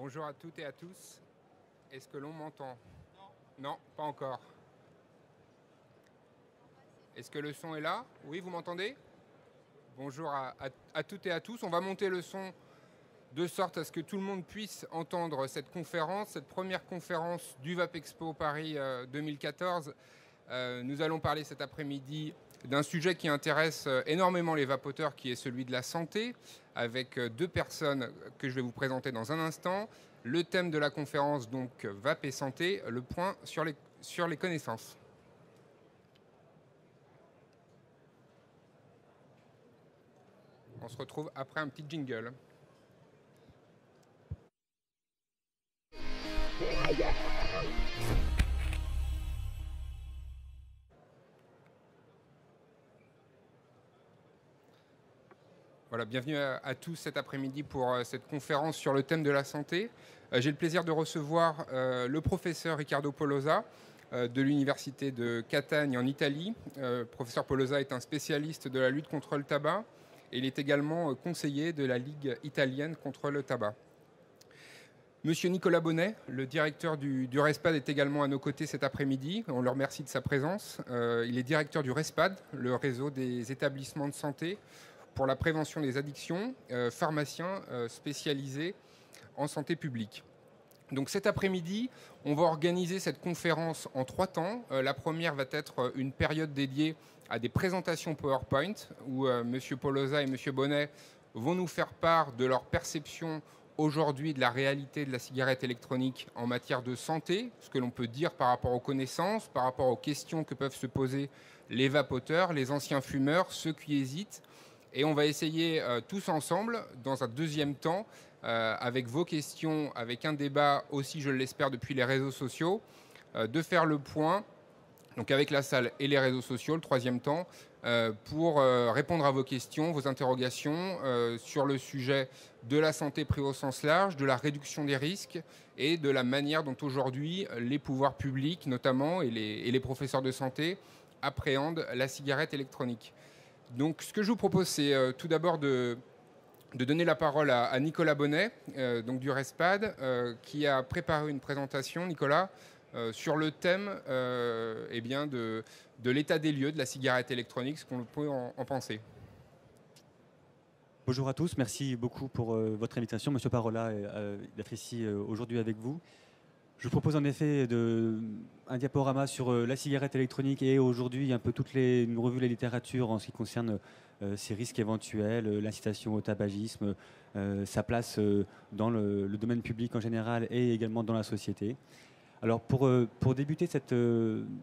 Bonjour à toutes et à tous. Est-ce que l'on m'entend? Non, pas encore. Est-ce que le son est là? Oui, vous m'entendez? Bonjour à toutes et à tous. On va monter le son de sorte à ce que tout le monde puisse entendre cette conférence, cette première conférence du VapExpo Paris 2014. Nous allons parler cet après-midi d'un sujet qui intéresse énormément les vapoteurs, qui est celui de la santé, avec deux personnes que je vais vous présenter dans un instant. Le thème de la conférence, donc Vape et santé, le point sur les connaissances. On se retrouve après un petit jingle. Voilà, bienvenue à tous cet après-midi pour cette conférence sur le thème de la santé. J'ai le plaisir de recevoir le professeur Riccardo Polosa de l'université de Catagne en Italie. Professeur Polosa est un spécialiste de la lutte contre le tabac et il est également conseiller de la Ligue italienne contre le tabac. Monsieur Nicolas Bonnet, le directeur du RESPAD, est également à nos côtés cet après-midi. On le remercie de sa présence. Il est directeur du RESPAD, le réseau des établissements de santé pour la prévention des addictions, pharmacien spécialisé en santé publique. Donc cet après-midi, on va organiser cette conférence en 3 temps. La première va être une période dédiée à des présentations PowerPoint où M. Polosa et M. Bonnet vont nous faire part de leur perception aujourd'hui de la réalité de la cigarette électronique en matière de santé, ce que l'on peut dire par rapport aux connaissances, par rapport aux questions que peuvent se poser les vapoteurs, les anciens fumeurs, ceux qui hésitent. Et on va essayer tous ensemble, dans un deuxième temps, avec vos questions, avec un débat aussi, je l'espère, depuis les réseaux sociaux, de faire le point, donc avec la salle et les réseaux sociaux, le troisième temps, pour répondre à vos questions, vos interrogations sur le sujet de la santé pris au sens large, de la réduction des risques et de la manière dont aujourd'hui les pouvoirs publics, notamment, et les professeurs de santé, appréhendent la cigarette électronique. Donc ce que je vous propose, c'est tout d'abord de donner la parole à Nicolas Bonnet, donc du RESPAD, qui a préparé une présentation, Nicolas, sur le thème eh bien de l'état des lieux de la cigarette électronique, ce qu'on peut en penser. Bonjour à tous, merci beaucoup pour votre invitation. Monsieur Parola d'être ici aujourd'hui avec vous. Je vous propose en effet un diaporama sur la cigarette électronique et aujourd'hui un peu une revue de la littérature en ce qui concerne ses risques éventuels, l'incitation au tabagisme, sa place dans le domaine public en général et également dans la société. Alors pour débuter cette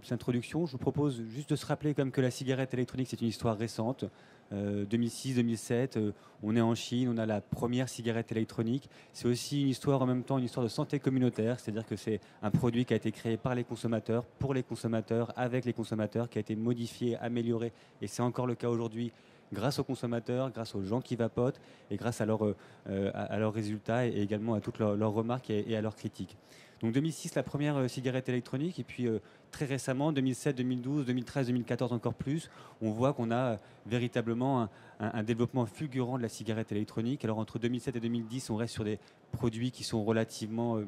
introduction, je vous propose juste de se rappeler quand même que la cigarette électronique c'est une histoire récente. 2006-2007, on est en Chine, on a la première cigarette électronique. C'est aussi une histoire en même temps, une histoire de santé communautaire, c'est-à-dire que c'est un produit qui a été créé par les consommateurs, pour les consommateurs, avec les consommateurs, qui a été modifié, amélioré, et c'est encore le cas aujourd'hui grâce aux consommateurs, grâce aux gens qui vapotent, et grâce à leurs résultats, et également à toutes leurs remarques et à leurs critiques. Donc 2006, la première cigarette électronique, et puis très récemment, 2007, 2012, 2013, 2014 encore plus, on voit qu'on a véritablement un développement fulgurant de la cigarette électronique. Alors entre 2007 et 2010, on reste sur des produits qui sont relativement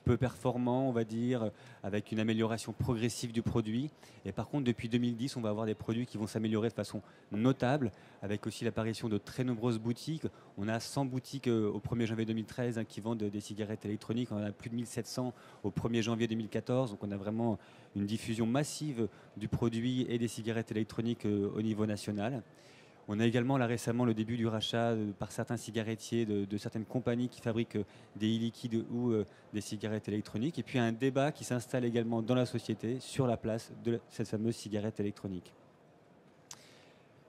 peu performants, on va dire, avec une amélioration progressive du produit. Et par contre, depuis 2010, on va avoir des produits qui vont s'améliorer de façon notable, avec aussi l'apparition de très nombreuses boutiques. On a 100 boutiques au 1er janvier 2013 qui vendent des cigarettes électroniques. On en a plus de 1700 au 1er janvier 2014. Donc on a vraiment une diffusion massive du produit et des cigarettes électroniques au niveau national. On a également là récemment le début du rachat par certains cigarettiers de certaines compagnies qui fabriquent des e-liquides ou des cigarettes électroniques. Et puis un débat qui s'installe également dans la société sur la place de cette fameuse cigarette électronique.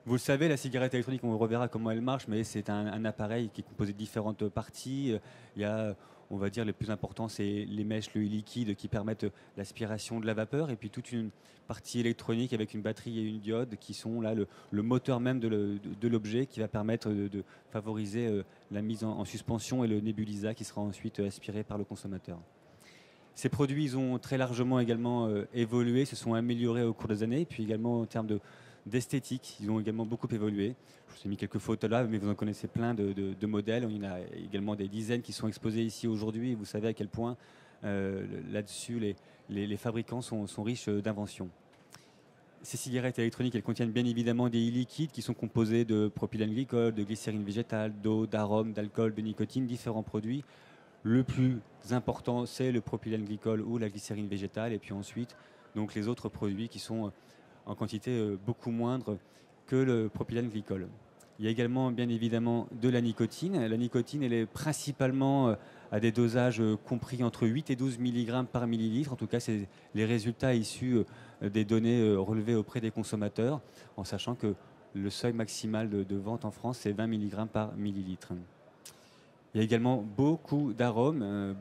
Vous le savez, la cigarette électronique, on reverra comment elle marche, mais c'est un appareil qui est composé de différentes parties. Il y a, on va dire, les plus importants, c'est les mèches, le liquide qui permettent l'aspiration de la vapeur, et puis toute une partie électronique avec une batterie et une diode qui sont là le moteur même de l'objet qui va permettre de favoriser la mise en suspension et le nébulisat qui sera ensuite aspiré par le consommateur. Ces produits, ils ont très largement également évolué, se sont améliorés au cours des années, et puis également en termes d'esthétique. Ils ont également beaucoup évolué. Je vous ai mis quelques photos là, mais vous en connaissez plein de modèles. Il y en a également des dizaines qui sont exposés ici aujourd'hui. Vous savez à quel point là-dessus, les fabricants sont riches d'inventions. Ces cigarettes électroniques, elles contiennent bien évidemment des e-liquides qui sont composés de propylène glycol, de glycérine végétale, d'eau, d'arômes, d'alcool, de nicotine, différents produits. Le plus important, c'est le propylène glycol ou la glycérine végétale, et puis ensuite, donc les autres produits qui sont en quantité beaucoup moindre que le propylène glycol. Il y a également bien évidemment de la nicotine. La nicotine, elle est principalement à des dosages compris entre 8 et 12 mg par millilitre. En tout cas, c'est les résultats issus des données relevées auprès des consommateurs, en sachant que le seuil maximal de vente en France, c'est 20 mg par millilitre. Il y a également beaucoup d'arômes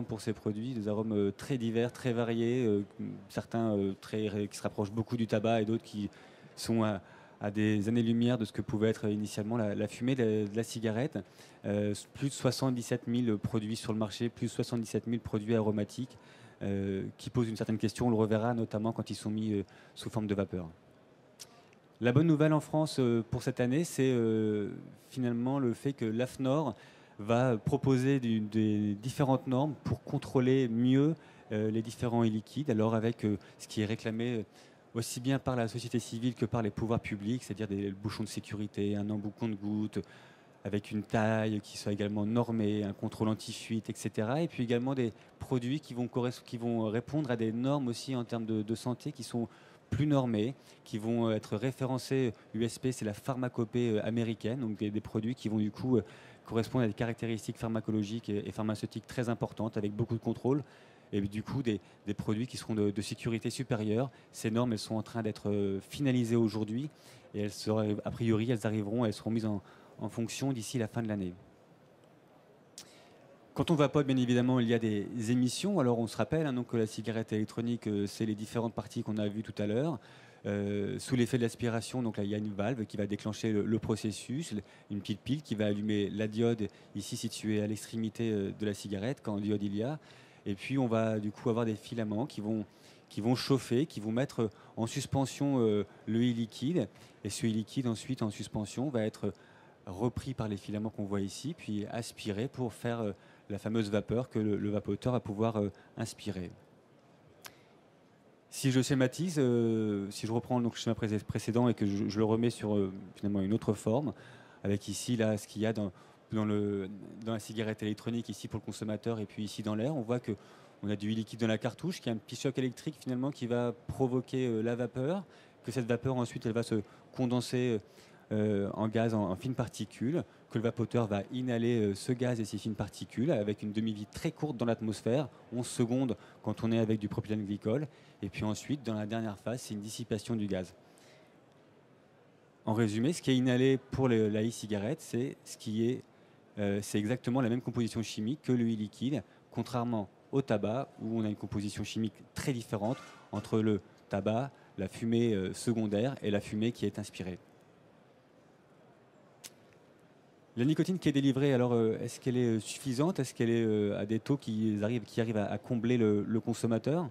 pour ces produits, des arômes très divers, très variés, certains qui se rapprochent beaucoup du tabac et d'autres qui sont à des années-lumière de ce que pouvait être initialement la fumée de la cigarette. Plus de 77 000 produits sur le marché, plus de 77 000 produits aromatiques qui posent une certaine question. On le reverra notamment quand ils sont mis sous forme de vapeur. La bonne nouvelle en France pour cette année, c'est finalement le fait que l'AFNOR va proposer des différentes normes pour contrôler mieux les différents e-liquides, alors avec ce qui est réclamé aussi bien par la société civile que par les pouvoirs publics, c'est-à-dire des bouchons de sécurité, un embout de gouttes, avec une taille qui soit également normée, un contrôle anti-fuite, etc. Et puis également des produits qui vont répondre à des normes aussi en termes de santé qui sont plus normés, qui vont être référencés USP, c'est la pharmacopée américaine, donc des produits qui vont du coup correspondre à des caractéristiques pharmacologiques et pharmaceutiques très importantes, avec beaucoup de contrôle, et du coup des produits qui seront de sécurité supérieure. Ces normes, elles sont en train d'être finalisées aujourd'hui, et a priori, elles seront mises en fonction d'ici la fin de l'année. Quand on vapote, bien évidemment, il y a des émissions. Alors on se rappelle donc, que la cigarette électronique, c'est les différentes parties qu'on a vues tout à l'heure. Sous l'effet de l'aspiration, donc là, il y a une valve qui va déclencher le processus, une petite pile qui va allumer la diode, ici située à l'extrémité de la cigarette, quand diode il y a. Et puis on va du coup avoir des filaments qui vont chauffer, qui vont mettre en suspension le e-liquide. Et ce e-liquide, ensuite, en suspension, va être repris par les filaments qu'on voit ici, puis aspiré pour faire la fameuse vapeur que le vapoteur va pouvoir inspirer. Si je schématise, si je reprends donc, le schéma précédent et que je le remets sur finalement une autre forme, avec ici là, ce qu'il y a dans la cigarette électronique ici pour le consommateur et puis ici dans l'air, on voit qu'on a du liquide dans la cartouche, qui a un petit choc électrique finalement qui va provoquer la vapeur, que cette vapeur ensuite elle va se condenser en gaz en fines particules, que le vapoteur va inhaler ce gaz et ces fines particules avec une demi-vie très courte dans l'atmosphère, 11 secondes quand on est avec du propylène glycol, et puis ensuite dans la dernière phase c'est une dissipation du gaz. En résumé, ce qui est inhalé pour la e-cigarette, c'est exactement la même composition chimique que le e-liquide, contrairement au tabac où on a une composition chimique très différente entre le tabac, la fumée secondaire et la fumée qui est inspirée. La nicotine qui est délivrée, alors est-ce qu'elle est suffisante? Est-ce qu'elle est à des taux qui arrivent à combler le consommateur?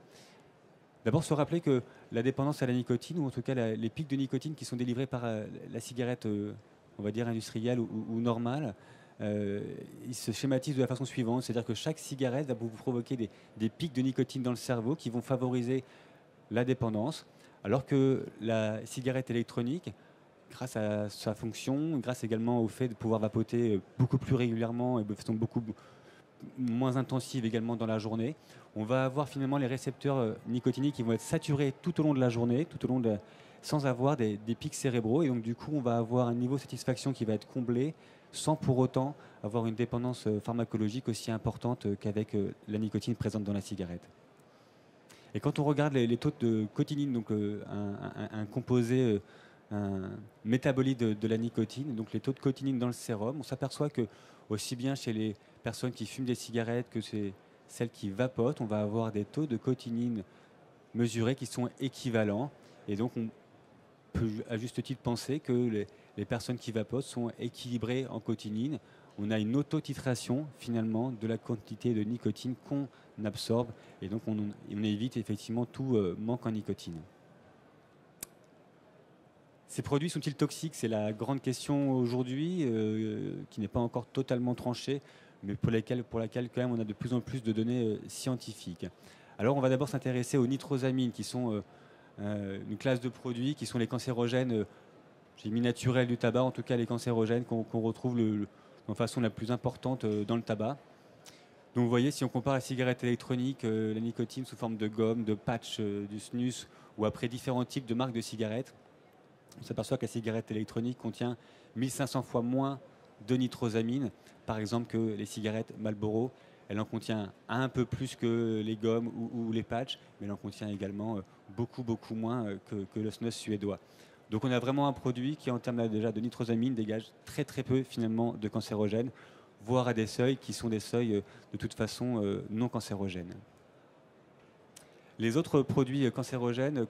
D'abord, se rappeler que la dépendance à la nicotine, ou en tout cas les pics de nicotine qui sont délivrés par la cigarette, on va dire industrielle ou normale, ils se schématisent de la façon suivante, c'est-à-dire que chaque cigarette va vous provoquer des pics de nicotine dans le cerveau qui vont favoriser la dépendance, alors que la cigarette électronique, grâce à sa fonction, grâce également au fait de pouvoir vapoter beaucoup plus régulièrement et de façon beaucoup moins intensive également dans la journée, on va avoir finalement les récepteurs nicotiniques qui vont être saturés tout au long de la journée, sans avoir des pics cérébraux. Et donc du coup, on va avoir un niveau de satisfaction qui va être comblé sans pour autant avoir une dépendance pharmacologique aussi importante qu'avec la nicotine présente dans la cigarette. Et quand on regarde les taux de cotinine, donc un composé, un métabolite de la nicotine, donc les taux de cotinine dans le sérum, on s'aperçoit que aussi bien chez les personnes qui fument des cigarettes que celles qui vapotent, on va avoir des taux de cotinine mesurés qui sont équivalents. Et donc on peut à juste titre penser que les personnes qui vapotent sont équilibrées en cotinine. On a une autotitration finalement de la quantité de nicotine qu'on absorbe, et donc on évite effectivement tout manque en nicotine. Ces produits sont-ils toxiques? C'est la grande question aujourd'hui, qui n'est pas encore totalement tranchée, mais pour laquelle quand même on a de plus en plus de données scientifiques. Alors on va d'abord s'intéresser aux nitrosamines, qui sont une classe de produits qui sont les cancérogènes, j'ai mis naturels du tabac, en tout cas les cancérogènes qu'on retrouve de façon la plus importante dans le tabac. Donc vous voyez, si on compare la cigarette électronique, la nicotine sous forme de gomme, de patch, du snus, ou après différents types de marques de cigarettes, on s'aperçoit que la cigarette électronique contient 1500 fois moins de nitrosamine, par exemple, que les cigarettes Marlboro. Elle en contient un peu plus que les gommes ou les patchs, mais elle en contient également beaucoup, beaucoup moins que le snus suédois. Donc on a vraiment un produit qui, en termes déjà de nitrosamine, dégage très très peu finalement de cancérogènes, voire à des seuils qui sont des seuils de toute façon non cancérogènes. Les autres produits cancérogènes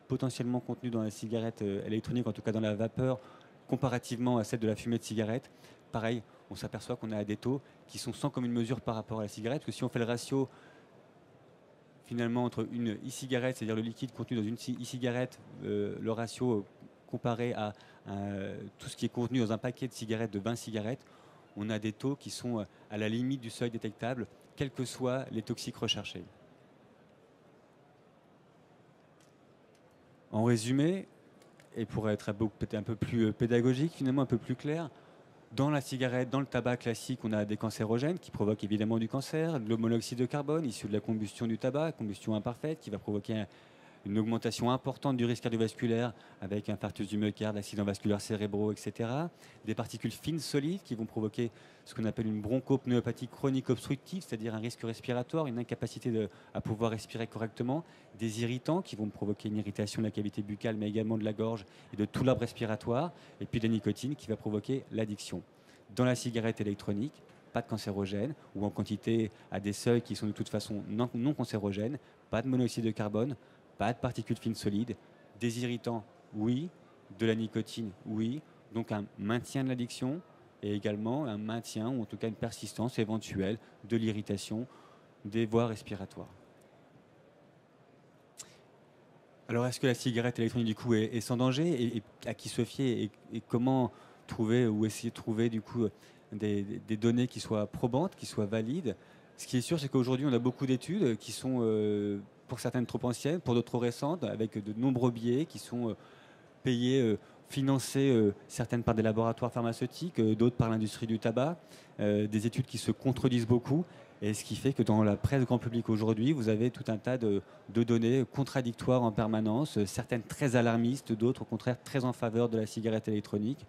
potentiellement contenus dans la cigarette électronique, en tout cas dans la vapeur, comparativement à celle de la fumée de cigarette, pareil, on s'aperçoit qu'on a des taux qui sont sans commune mesure par rapport à la cigarette, parce que si on fait le ratio finalement entre une e-cigarette, c'est-à-dire le liquide contenu dans une e-cigarette, le ratio comparé à tout ce qui est contenu dans un paquet de cigarettes, de 20 cigarettes, on a des taux qui sont à la limite du seuil détectable, quels que soient les toxiques recherchés. En résumé, et pour être peut-être un peu plus pédagogique, finalement un peu plus clair, dans la cigarette, dans le tabac classique, on a des cancérogènes qui provoquent évidemment du cancer, de le monoxyde de carbone issu de la combustion du tabac, combustion imparfaite, qui va provoquer une augmentation importante du risque cardiovasculaire avec infarctus du myocarde, accidents vasculaires cérébraux, etc. Des particules fines solides qui vont provoquer ce qu'on appelle une bronchopnéopathie chronique obstructive, c'est-à-dire un risque respiratoire, une incapacité à pouvoir respirer correctement. Des irritants qui vont provoquer une irritation de la cavité buccale, mais également de la gorge et de tout l'arbre respiratoire. Et puis de la nicotine qui va provoquer l'addiction. Dans la cigarette électronique, pas de cancérogène, ou en quantité à des seuils qui sont de toute façon non cancérogènes, pas de monoxyde de carbone, pas de particules fines solides, des irritants, oui, de la nicotine, oui, donc un maintien de l'addiction et également un maintien ou en tout cas une persistance éventuelle de l'irritation des voies respiratoires. Alors est-ce que la cigarette électronique du coup est sans danger et à qui se fier et comment trouver ou essayer de trouver du coup des données qui soient probantes, qui soient valides? Ce qui est sûr, c'est qu'aujourd'hui on a beaucoup d'études qui sont pour certaines trop anciennes, pour d'autres trop récentes, avec de nombreux biais qui sont payés, financés, certaines par des laboratoires pharmaceutiques, d'autres par l'industrie du tabac, des études qui se contredisent beaucoup, et ce qui fait que dans la presse grand public aujourd'hui, vous avez tout un tas de données contradictoires en permanence, certaines très alarmistes, d'autres au contraire très en faveur de la cigarette électronique.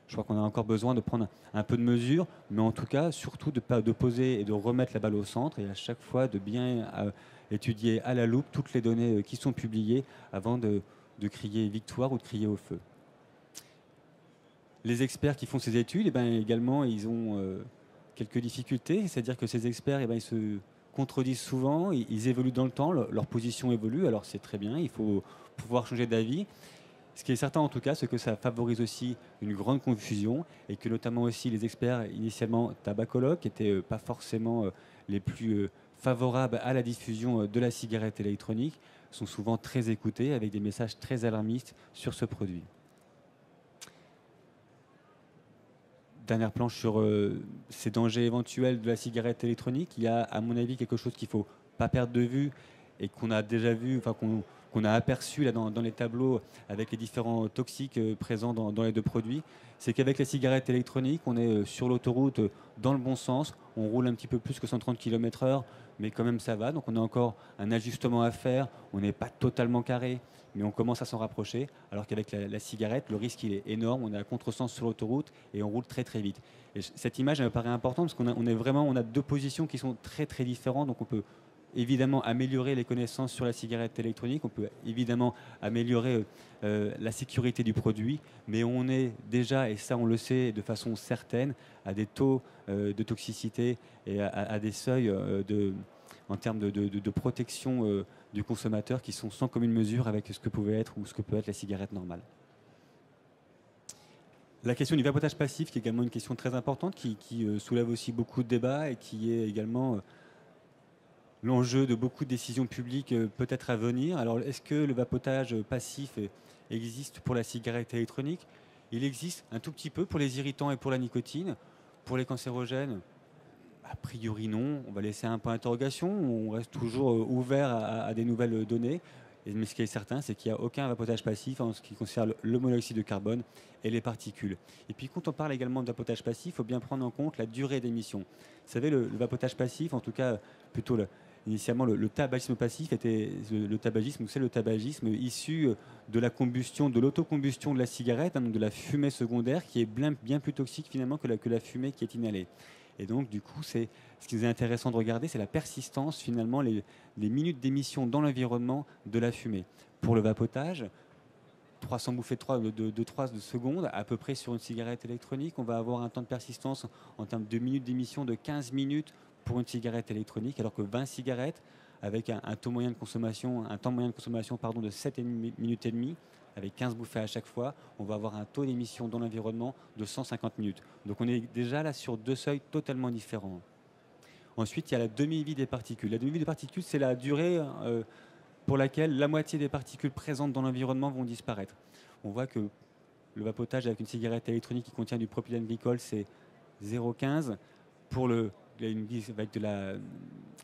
Je crois qu'on a encore besoin de prendre un peu de mesure, mais en tout cas, surtout de poser et de remettre la balle au centre, et à chaque fois de bien étudier à la loupe toutes les données qui sont publiées avant de crier victoire ou de crier au feu. Les experts qui font ces études, eh ben, également, ils ont quelques difficultés, c'est-à-dire que ces experts, eh ben, ils se contredisent souvent, ils évoluent dans le temps, leur position évolue, alors c'est très bien, il faut pouvoir changer d'avis. Ce qui est certain en tout cas, c'est que ça favorise aussi une grande confusion et que notamment aussi les experts initialement tabacologues, qui n'étaient pas forcément les plus favorables à la diffusion de la cigarette électronique, sont souvent très écoutés avec des messages très alarmistes sur ce produit. Dernière planche sur ces dangers éventuels de la cigarette électronique. Il y a à mon avis quelque chose qu'il ne faut pas perdre de vue et qu'on a déjà vu, enfin qu'on a aperçu là dans les tableaux avec les différents toxiques présents dans les deux produits, c'est qu'avec la cigarette électronique, on est sur l'autoroute dans le bon sens, on roule un petit peu plus que 130 km/h, mais quand même ça va, donc on a encore un ajustement à faire, on n'est pas totalement carré, mais on commence à s'en rapprocher, alors qu'avec la cigarette, le risque il est énorme, on est à contresens sur l'autoroute et on roule très très vite. Et cette image elle me paraît importante parce on a deux positions qui sont très très différentes, donc on peut évidemment améliorer les connaissances sur la cigarette électronique, on peut évidemment améliorer la sécurité du produit, mais on est déjà, et ça on le sait de façon certaine, à des taux de toxicité et à des seuils en termes de protection du consommateur qui sont sans commune mesure avec ce que pouvait être ou ce que peut être la cigarette normale. La question du vapotage passif, qui est également une question très importante, qui soulève aussi beaucoup de débats et qui est également l'enjeu de beaucoup de décisions publiques peut-être à venir. Alors, est-ce que le vapotage passif existe pour la cigarette électronique? Il existe un tout petit peu pour les irritants et pour la nicotine. Pour les cancérogènes, a priori non. On va laisser un point d'interrogation. On reste toujours ouvert à des nouvelles données. Mais ce qui est certain, c'est qu'il n'y a aucun vapotage passif en ce qui concerne le monoxyde de carbone et les particules. Et puis quand on parle également de vapotage passif, il faut bien prendre en compte la durée d'émission. Vous savez, le vapotage passif, en tout cas plutôt initialement le tabagisme passif était le tabagisme, c'est le tabagisme issu de la combustion, de l'autocombustion de la cigarette, hein, donc de la fumée secondaire, qui est bien plus toxique finalement que la fumée qui est inhalée. Et donc, du coup, ce qui est intéressant de regarder, c'est la persistance, finalement, les minutes d'émission dans l'environnement de la fumée. Pour le vapotage, 300 bouffées de 3 secondes, à peu près sur une cigarette électronique, on va avoir un temps de persistance en termes de minutes d'émission de 15 minutes pour une cigarette électronique, alors que 20 cigarettes, avec un temps moyen de consommation, de 7 minutes et demie, avec 15 bouffées à chaque fois, on va avoir un taux d'émission dans l'environnement de 150 minutes. Donc on est déjà là sur deux seuils totalement différents. Ensuite, il y a la demi-vie des particules. La demi-vie des particules, c'est la durée pour laquelle la moitié des particules présentes dans l'environnement vont disparaître. On voit que le vapotage avec une cigarette électronique qui contient du propylène glycol, c'est 0,15. Pour avec de la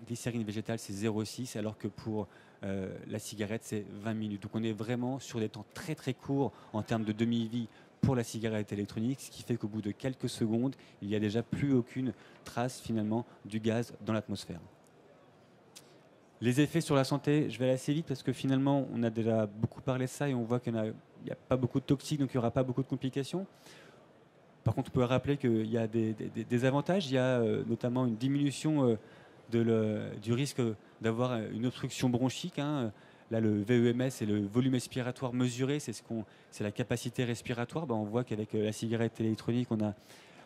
glycérine végétale, c'est 0,6, alors que pour la cigarette, c'est 20 minutes. Donc on est vraiment sur des temps très très courts en termes de demi-vie pour la cigarette électronique, ce qui fait qu'au bout de quelques secondes, il n'y a déjà plus aucune trace finalement du gaz dans l'atmosphère. Les effets sur la santé, je vais aller assez vite parce que finalement, on a déjà beaucoup parlé de ça et on voit qu'il n'y a pas beaucoup de toxiques, donc il n'y aura pas beaucoup de complications. Par contre, on peut rappeler qu'il y a des avantages. Il y a notamment une diminution du risque d'avoir une obstruction bronchique. Hein. Là, le VEMS et le volume expiratoire mesuré, c'est la capacité respiratoire. On voit qu'avec la cigarette électronique, on a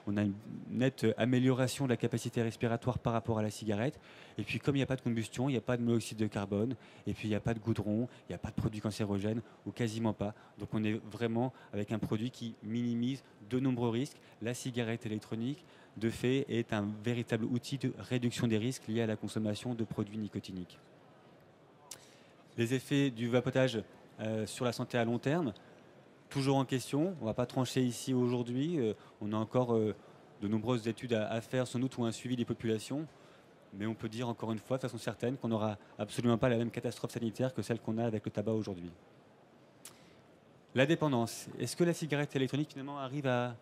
une nette amélioration de la capacité respiratoire par rapport à la cigarette. Et puis, comme il n'y a pas de combustion, il n'y a pas de monoxyde de carbone, et puis il n'y a pas de goudron, il n'y a pas de produits cancérogènes, ou quasiment pas. Donc, on est vraiment avec un produit qui minimise de nombreux risques. La cigarette électronique, de fait, est un véritable outil de réduction des risques liés à la consommation de produits nicotiniques. Les effets du vapotage sur la santé à long terme, toujours en question. On ne va pas trancher ici aujourd'hui. On a encore de nombreuses études à faire, sans doute, ou un suivi des populations. Mais on peut dire encore une fois, de façon certaine, qu'on n'aura absolument pas la même catastrophe sanitaire que celle qu'on a avec le tabac aujourd'hui. La dépendance. Est-ce que la cigarette électronique, finalement, arrive à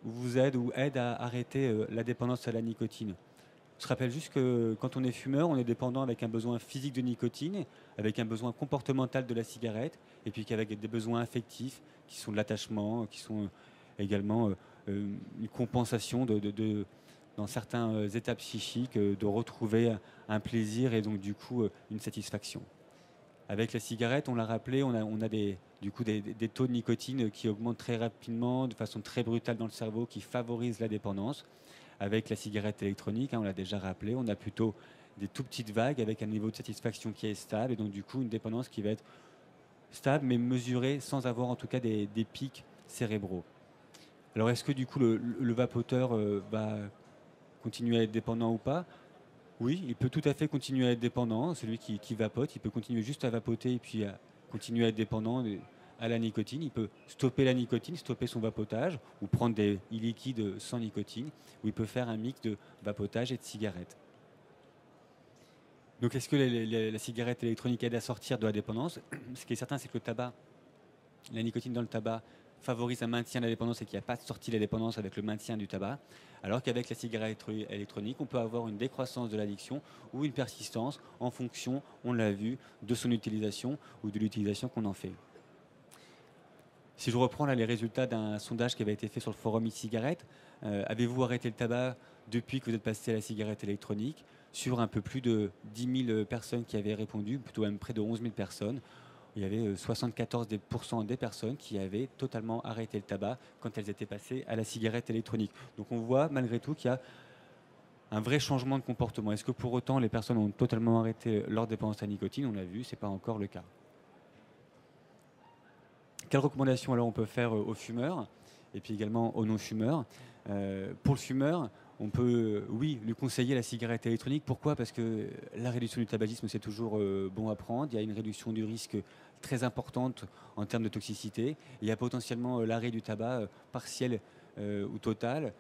vous aide ou aide à arrêter la dépendance à la nicotine? Je rappelle juste que quand on est fumeur, on est dépendant avec un besoin physique de nicotine, avec un besoin comportemental de la cigarette, et puis qu'avec des besoins affectifs, qui sont de l'attachement, qui sont également une compensation dans certains états psychiques, de retrouver un plaisir et donc du coup une satisfaction. Avec la cigarette, on l'a rappelé, on a des taux de nicotine qui augmentent très rapidement, de façon très brutale dans le cerveau, qui favorisent la dépendance. Avec la cigarette électronique, on l'a déjà rappelé, on a plutôt des tout petites vagues avec un niveau de satisfaction qui est stable et donc du coup une dépendance qui va être stable mais mesurée sans avoir en tout cas des pics cérébraux. Alors est-ce que du coup le vapoteur va continuer à être dépendant ou pas? Oui, il peut tout à fait continuer à être dépendant. Celui qui vapote, il peut continuer juste à vapoter et puis à continuer à être dépendant à la nicotine. Il peut stopper la nicotine, stopper son vapotage, ou prendre des e-liquides sans nicotine, ou il peut faire un mix de vapotage et de cigarette. Donc est-ce que la cigarette électronique aide à sortir de la dépendance? Ce qui est certain, c'est que la nicotine dans le tabac favorise un maintien de la dépendance et qu'il n'y a pas de sortie de la dépendance avec le maintien du tabac, alors qu'avec la cigarette électronique, on peut avoir une décroissance de l'addiction ou une persistance en fonction, on l'a vu, de son utilisation ou de l'utilisation qu'on en fait. Si je reprends là les résultats d'un sondage qui avait été fait sur le forum e-cigarette, avez-vous arrêté le tabac depuis que vous êtes passé à la cigarette électronique? Sur un peu plus de 10 000 personnes qui avaient répondu, plutôt même près de 11 000 personnes, il y avait 74% des personnes qui avaient totalement arrêté le tabac quand elles étaient passées à la cigarette électronique. Donc on voit malgré tout qu'il y a un vrai changement de comportement. Est-ce que pour autant les personnes ont totalement arrêté leur dépendance à la nicotine? On l'a vu, ce n'est pas encore le cas. Quelles recommandations alors on peut faire aux fumeurs? et puis également aux non-fumeurs. Pour le fumeur, on peut, oui, lui conseiller la cigarette électronique. Pourquoi? Parce que la réduction du tabagisme, c'est toujours bon à prendre. Il y a une réduction du risque très importante en termes de toxicité. Il y a potentiellement l'arrêt du tabac partiel ou total,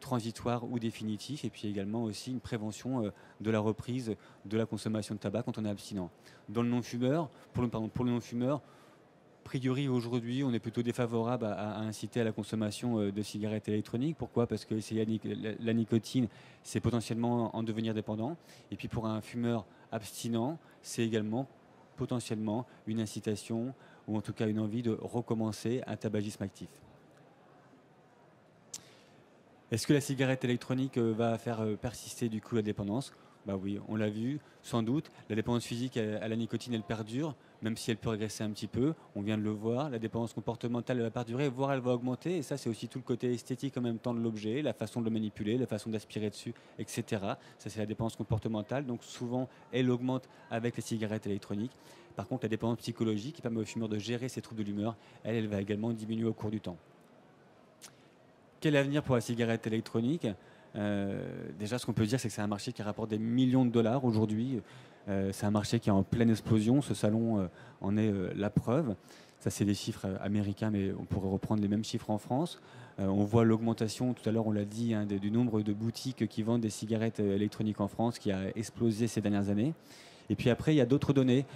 transitoire ou définitif. Et puis également aussi une prévention de la reprise de la consommation de tabac quand on est abstinent. Dans le non-fumeur, pour le non-fumeur, a priori, aujourd'hui, on est plutôt défavorable à inciter à la consommation de cigarettes électroniques. Pourquoi? Parce que la nicotine, c'est potentiellement en devenir dépendant. Et puis pour un fumeur abstinent, c'est également potentiellement une incitation ou en tout cas une envie de recommencer un tabagisme actif. Est-ce que la cigarette électronique va faire persister du coup la dépendance? Bah oui, on l'a vu, sans doute. La dépendance physique à la nicotine, elle perdure, même si elle peut régresser un petit peu. On vient de le voir. La dépendance comportementale, elle va perdurer, voire elle va augmenter. Et ça, c'est aussi tout le côté esthétique en même temps de l'objet, la façon de le manipuler, la façon d'aspirer dessus, etc. Ça, c'est la dépendance comportementale. Donc souvent, elle augmente avec les cigarettes électroniques. Par contre, la dépendance psychologique, qui permet au fumeur de gérer ses troubles de l'humeur, elle va également diminuer au cours du temps. Quel avenir pour la cigarette électronique? Déjà, ce qu'on peut dire, c'est que c'est un marché qui rapporte des millions de dollars aujourd'hui. C'est un marché qui est en pleine explosion. Ce salon en est la preuve. Ça, c'est des chiffres américains, mais on pourrait reprendre les mêmes chiffres en France. On voit l'augmentation, tout à l'heure on l'a dit, hein, du nombre de boutiques qui vendent des cigarettes électroniques en France qui a explosé ces dernières années. Et puis après, il y a d'autres données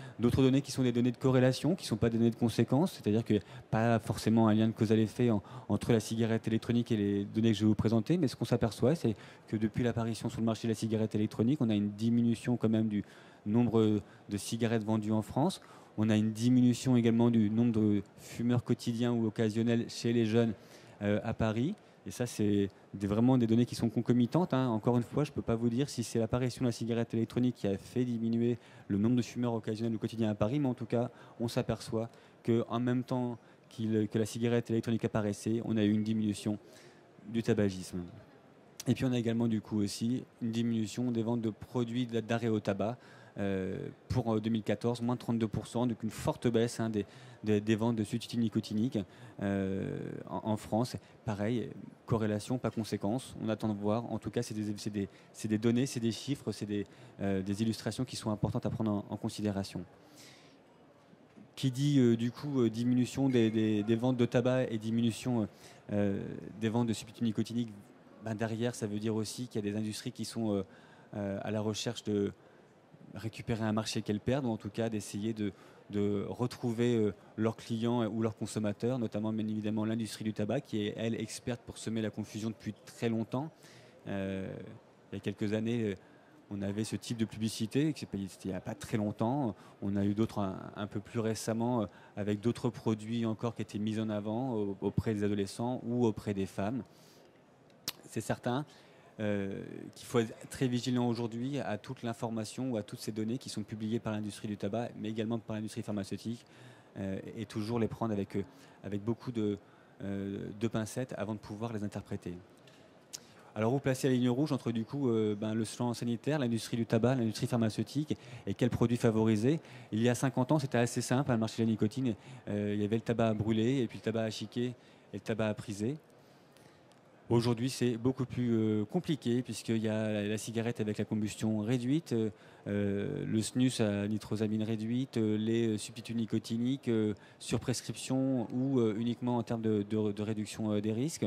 qui sont des données de corrélation, qui ne sont pas des données de conséquence, c'est-à-dire qu'il n'y a pas forcément un lien de cause à l'effet entre la cigarette électronique et les données que je vais vous présenter, mais ce qu'on s'aperçoit, c'est que depuis l'apparition sur le marché de la cigarette électronique, on a une diminution quand même du nombre de cigarettes vendues en France. On a une diminution également du nombre de fumeurs quotidiens ou occasionnels chez les jeunes à Paris. Et ça, c'est vraiment des données qui sont concomitantes, hein. Encore une fois, je ne peux pas vous dire si c'est l'apparition de la cigarette électronique qui a fait diminuer le nombre de fumeurs occasionnels ou quotidiens à Paris, mais en tout cas, on s'aperçoit qu'en même temps que la cigarette électronique apparaissait, on a eu une diminution du tabagisme. Et puis on a également du coup aussi une diminution des ventes de produits d'arrêt au tabac. Pour 2014, moins de 32%, donc une forte baisse, hein, des ventes de substituts nicotiniques en France. Pareil, corrélation, pas conséquence. On attend de voir. En tout cas, c'est des données, c'est des chiffres, c'est des illustrations qui sont importantes à prendre en considération. Qui dit du coup diminution des ventes de tabac et diminution des ventes de substituts nicotiniques, ben derrière, ça veut dire aussi qu'il y a des industries qui sont à la recherche de récupérer un marché qu'elles perdent, ou en tout cas d'essayer de retrouver leurs clients ou leurs consommateurs, notamment bien évidemment l'industrie du tabac, qui est, elle, experte pour semer la confusion depuis très longtemps. Il y a quelques années, on avait ce type de publicité, c'était il n'y a pas très longtemps. On a eu d'autres un peu plus récemment, avec d'autres produits encore qui étaient mis en avant auprès des adolescents ou auprès des femmes. C'est certain. Qu'il faut être très vigilant aujourd'hui à toute l'information ou à toutes ces données qui sont publiées par l'industrie du tabac, mais également par l'industrie pharmaceutique, et toujours les prendre avec beaucoup de pincettes avant de pouvoir les interpréter. Alors vous placez la ligne rouge entre du coup le champ sanitaire, l'industrie du tabac, l'industrie pharmaceutique et quels produits favoriser. Il y a 50 ans, c'était assez simple, hein, le marché de la nicotine, il y avait le tabac à brûler et puis le tabac à chiquer et le tabac à priser. Aujourd'hui, c'est beaucoup plus compliqué puisqu'il y a la cigarette avec la combustion réduite, le snus à nitrosamine réduite, les substituts nicotiniques sur prescription ou uniquement en termes de réduction des risques.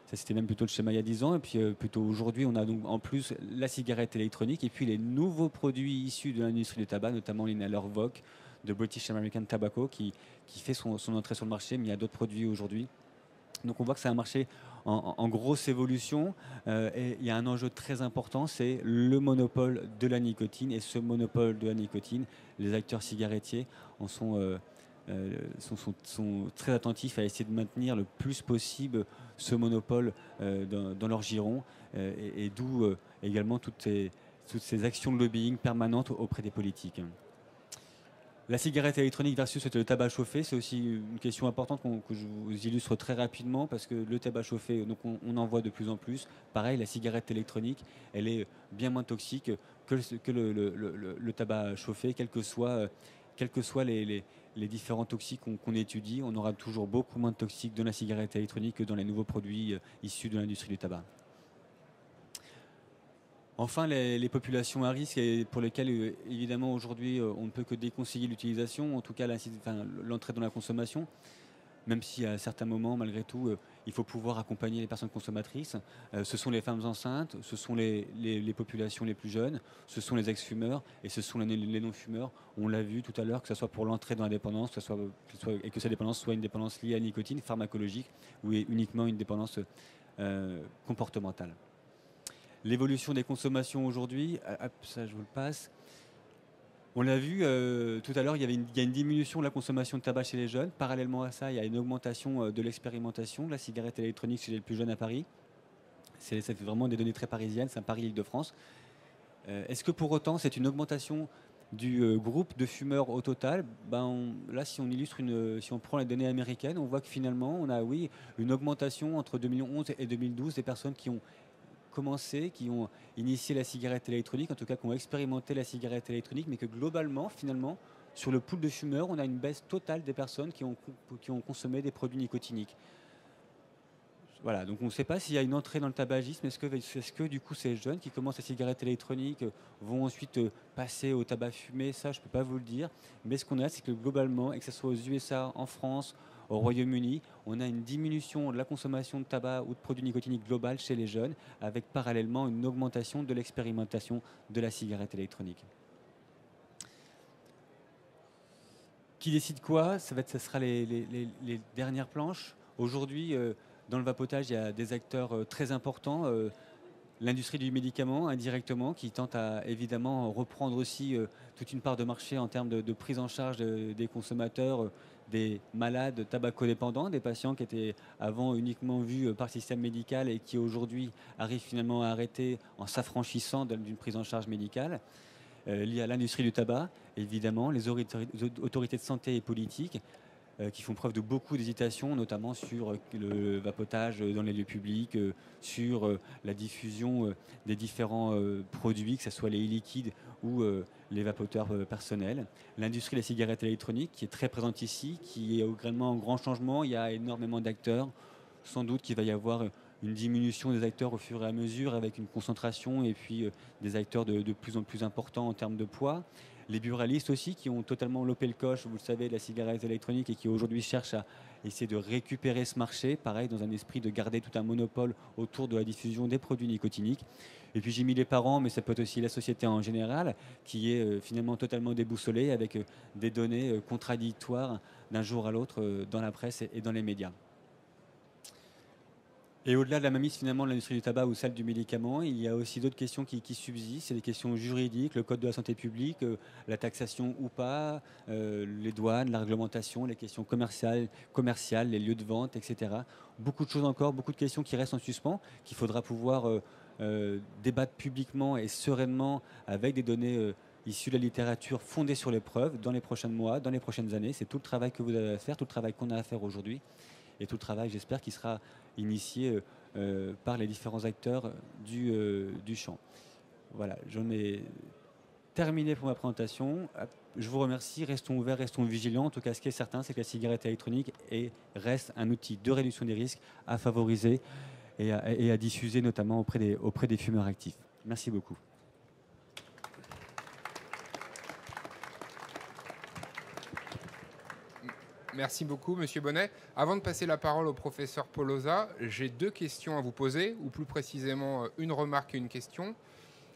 Ça, c'était même plutôt le schéma il y a 10 ans. Et puis plutôt aujourd'hui, on a donc en plus la cigarette électronique et puis les nouveaux produits issus de l'industrie du tabac, notamment l'inhaler VOC de British American Tobacco qui fait son entrée sur le marché, mais il y a d'autres produits aujourd'hui. Donc on voit que c'est un marché en grosse évolution et il y a un enjeu très important, c'est le monopole de la nicotine. Et ce monopole de la nicotine, les acteurs cigarettiers en sont très attentifs à essayer de maintenir le plus possible ce monopole dans leur giron et d'où également toutes ces actions de lobbying permanentes auprès des politiques. La cigarette électronique versus le tabac chauffé, c'est aussi une question importante que je vous illustre très rapidement parce que le tabac chauffé, donc on en voit de plus en plus. Pareil, la cigarette électronique, elle est bien moins toxique que le tabac chauffé, quels que soient les différents toxiques qu'on étudie, on aura toujours beaucoup moins de toxiques dans la cigarette électronique que dans les nouveaux produits issus de l'industrie du tabac. Enfin, les populations à risque et pour lesquelles, évidemment, aujourd'hui, on ne peut que déconseiller l'utilisation, en tout cas l'entrée dans la consommation, même si à certains moments, malgré tout, il faut pouvoir accompagner les personnes consommatrices. Ce sont les femmes enceintes, ce sont les populations les plus jeunes, ce sont les ex-fumeurs et ce sont les non-fumeurs. On l'a vu tout à l'heure, que ce soit pour l'entrée dans la dépendance, et que cette dépendance soit une dépendance liée à la nicotine, pharmacologique, ou uniquement une dépendance comportementale. L'évolution des consommations aujourd'hui, ça je vous le passe. On l'a vu tout à l'heure, il y a une diminution de la consommation de tabac chez les jeunes. Parallèlement à ça, il y a une augmentation de l'expérimentation de la cigarette électronique chez les plus jeunes à Paris. Ça fait vraiment des données très parisiennes, c'est un Paris-Île-de-France. Est-ce que pour autant c'est une augmentation du groupe de fumeurs au total? Là, si on prend les données américaines, on voit que finalement, on a une augmentation entre 2011 et 2012 des personnes qui ont commencé, qui ont initié la cigarette électronique, en tout cas qui ont expérimenté la cigarette électronique, mais que globalement, finalement, sur le pool de fumeurs, on a une baisse totale des personnes qui ont consommé des produits nicotiniques. Voilà, donc on ne sait pas s'il y a une entrée dans le tabagisme. Est-ce que du coup ces jeunes qui commencent la cigarette électronique vont ensuite passer au tabac fumé? Ça, je ne peux pas vous le dire. Mais ce qu'on a, c'est que globalement, et que ce soit aux USA, en France, au Royaume-Uni, on a une diminution de la consommation de tabac ou de produits nicotiniques globale chez les jeunes, avec parallèlement une augmentation de l'expérimentation de la cigarette électronique. Qui décide quoi? Ce sera les dernières planches. Aujourd'hui, dans le vapotage, il y a des acteurs très importants. L'industrie du médicament, indirectement, qui tente à évidemment reprendre aussi toute une part de marché en termes de prise en charge des consommateurs, des malades tabacodépendants, des patients qui étaient avant uniquement vus par le système médical et qui aujourd'hui arrivent finalement à arrêter en s'affranchissant d'une prise en charge médicale. Liée à l'industrie du tabac, évidemment, les autorités de santé et politiques qui font preuve de beaucoup d'hésitation, notamment sur le vapotage dans les lieux publics, sur la diffusion des différents produits, que ce soit les e-liquides ou les vapoteurs personnels. L'industrie de la cigarette électronique, qui est très présente ici, qui est également en grand changement. Il y a énormément d'acteurs. Sans doute qu'il va y avoir une diminution des acteurs au fur et à mesure, avec une concentration et puis des acteurs de plus en plus importants en termes de poids. Les buralistes aussi, qui ont totalement lopé le coche, vous le savez, de la cigarette électronique et qui aujourd'hui cherchent à essayer de récupérer ce marché, pareil, dans un esprit de garder tout un monopole autour de la diffusion des produits nicotiniques. Et puis j'ai mis les parents, mais ça peut être aussi la société en général, qui est finalement totalement déboussolée, avec des données contradictoires d'un jour à l'autre dans la presse et dans les médias. Et au-delà de la mainmise finalement de l'industrie du tabac ou celle du médicament, il y a aussi d'autres questions qui subsistent. C'est des questions juridiques, le code de la santé publique, la taxation ou pas, les douanes, la réglementation, les questions commerciales, les lieux de vente, etc. Beaucoup de choses encore, beaucoup de questions qui restent en suspens, qu'il faudra pouvoir débattre publiquement et sereinement avec des données issues de la littérature fondées sur les preuves dans les prochains mois, dans les prochaines années. C'est tout le travail que vous avez à faire, tout le travail qu'on a à faire aujourd'hui. Et tout le travail, j'espère, qui sera initié par les différents acteurs du champ. Voilà, j'en ai terminé pour ma présentation. Je vous remercie, restons ouverts, restons vigilants. En tout cas, ce qui est certain, c'est que la cigarette électronique reste un outil de réduction des risques à favoriser et à diffuser, notamment auprès des fumeurs actifs. Merci beaucoup. Merci beaucoup, Monsieur Bonnet. Avant de passer la parole au professeur Polosa, j'ai deux questions à vous poser, ou plus précisément une remarque et une question.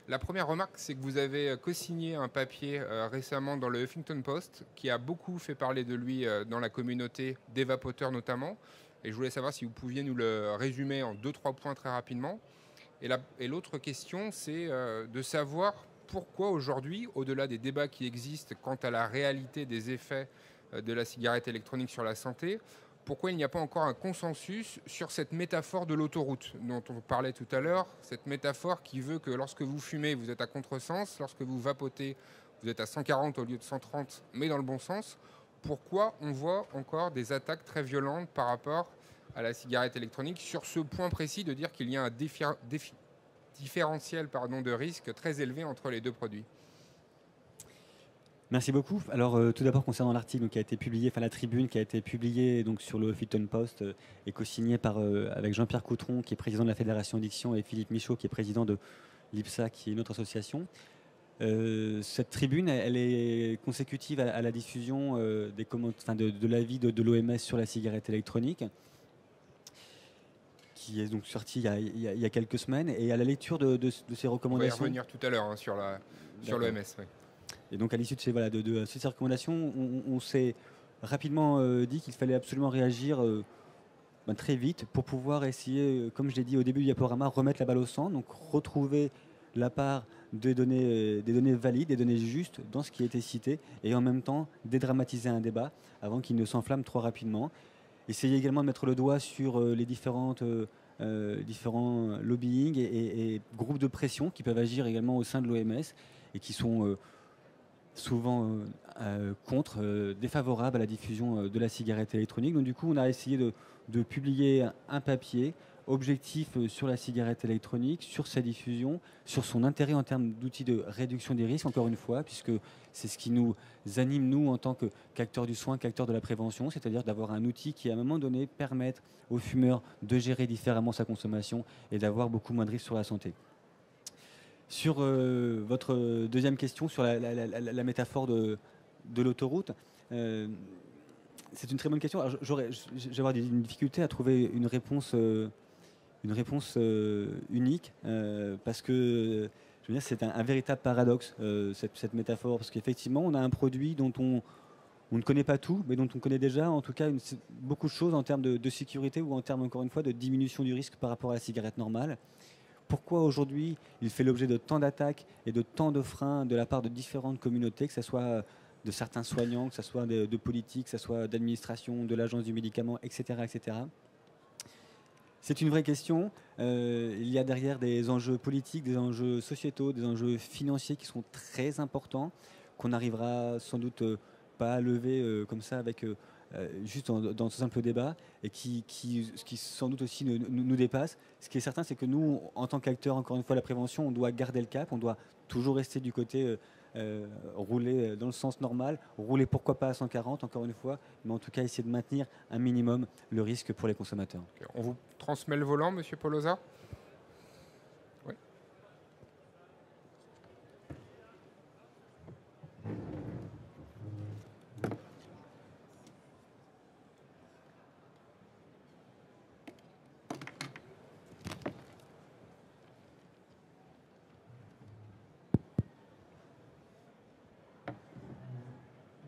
La première remarque, c'est que vous avez co-signé un papier récemment dans le Huffington Post qui a beaucoup fait parler de lui dans la communauté des vapoteurs notamment. Et je voulais savoir si vous pouviez nous le résumer en 2-3 points très rapidement. Et l'autre question, c'est de savoir pourquoi aujourd'hui, au-delà des débats qui existent quant à la réalité des effets de la cigarette électronique sur la santé, pourquoi il n'y a pas encore un consensus sur cette métaphore de l'autoroute dont on parlait tout à l'heure, cette métaphore qui veut que lorsque vous fumez, vous êtes à contresens, lorsque vous vapotez, vous êtes à 140 au lieu de 130, mais dans le bon sens. Pourquoi on voit encore des attaques très violentes par rapport à la cigarette électronique sur ce point précis de dire qu'il y a un différentiel de risque très élevé entre les deux produits? Merci beaucoup. Alors tout d'abord concernant l'article qui a été publié, enfin la tribune qui a été publiée donc sur le Huffington Post et co-signée par avec Jean-Pierre Coutron qui est président de la Fédération Diction et Philippe Michaud qui est président de l'IPSA qui est une autre association. Cette tribune, elle est consécutive à la diffusion de l'avis de l'OMS sur la cigarette électronique, qui est donc sorti il y a quelques semaines, et à la lecture de ces recommandations. On va y revenir tout à l'heure sur l'OMS. Oui. Et donc à l'issue de ces recommandations, on s'est rapidement dit qu'il fallait absolument réagir très vite pour pouvoir essayer, comme je l'ai dit au début du diaporama, remettre la balle au centre, donc retrouver la part des données valides, des données justes dans ce qui a été cité, et en même temps dédramatiser un débat avant qu'il ne s'enflamme trop rapidement. Essayer également de mettre le doigt sur les différents lobbying et groupes de pression qui peuvent agir également au sein de l'OMS et qui sont souvent défavorables à la diffusion de la cigarette électronique. Donc du coup, on a essayé de publier un papier objectif sur la cigarette électronique, sur sa diffusion, sur son intérêt en termes d'outils de réduction des risques, encore une fois, puisque c'est ce qui nous anime, nous, en tant qu'acteurs du soin, qu'acteurs de la prévention, c'est-à-dire d'avoir un outil qui, à un moment donné, permette aux fumeurs de gérer différemment sa consommation et d'avoir beaucoup moins de risques sur la santé. Sur votre deuxième question, sur la métaphore de l'autoroute, c'est une très bonne question. J'aurais une difficulté à trouver une réponse unique, parce que je veux dire, c'est un véritable paradoxe, cette métaphore, parce qu'effectivement, on a un produit dont on ne connaît pas tout, mais dont on connaît déjà, en tout cas, beaucoup de choses en termes de sécurité ou en termes, encore une fois, de diminution du risque par rapport à la cigarette normale. Pourquoi aujourd'hui il fait l'objet de tant d'attaques et de tant de freins de la part de différentes communautés, que ce soit de certains soignants, que ce soit de politiques, que ce soit d'administration, de l'agence du médicament, etc. etc. C'est une vraie question. Il y a derrière des enjeux politiques, des enjeux sociétaux, des enjeux financiers qui sont très importants, qu'on n'arrivera sans doute pas à lever comme ça avec juste dans ce simple débat, et qui sans doute aussi nous dépasse. Ce qui est certain, c'est que nous, en tant qu'acteurs, encore une fois, de la prévention, on doit garder le cap, on doit toujours rester du côté rouler dans le sens normal, rouler pourquoi pas à 140, encore une fois, mais en tout cas essayer de maintenir un minimum le risque pour les consommateurs. Okay. On vous transmet le volant, Monsieur Polosa. Oui.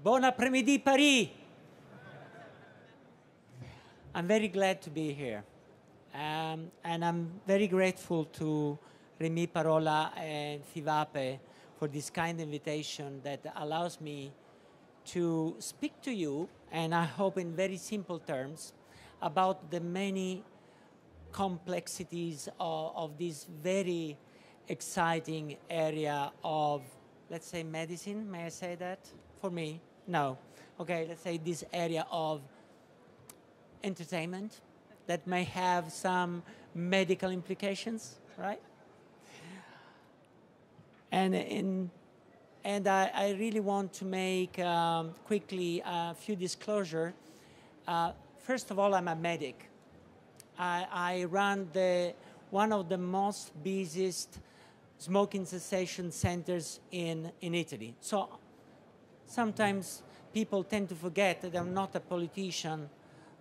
Bon après-midi, Paris. I'm very glad to be here. And I'm very grateful to Rémi Parola and FIVAPE for this kind invitation that allows me to speak to you, and I hope in very simple terms, about the many complexities of this very exciting area of, let's say, medicine. May I say that? For me? No. Okay, let's say this area of entertainment that may have some medical implications, right? And I really want to make quickly a few disclosures. First of all, I'm a medic. I run one of the most busiest smoking cessation centers in Italy. So sometimes people tend to forget that I'm not a politician,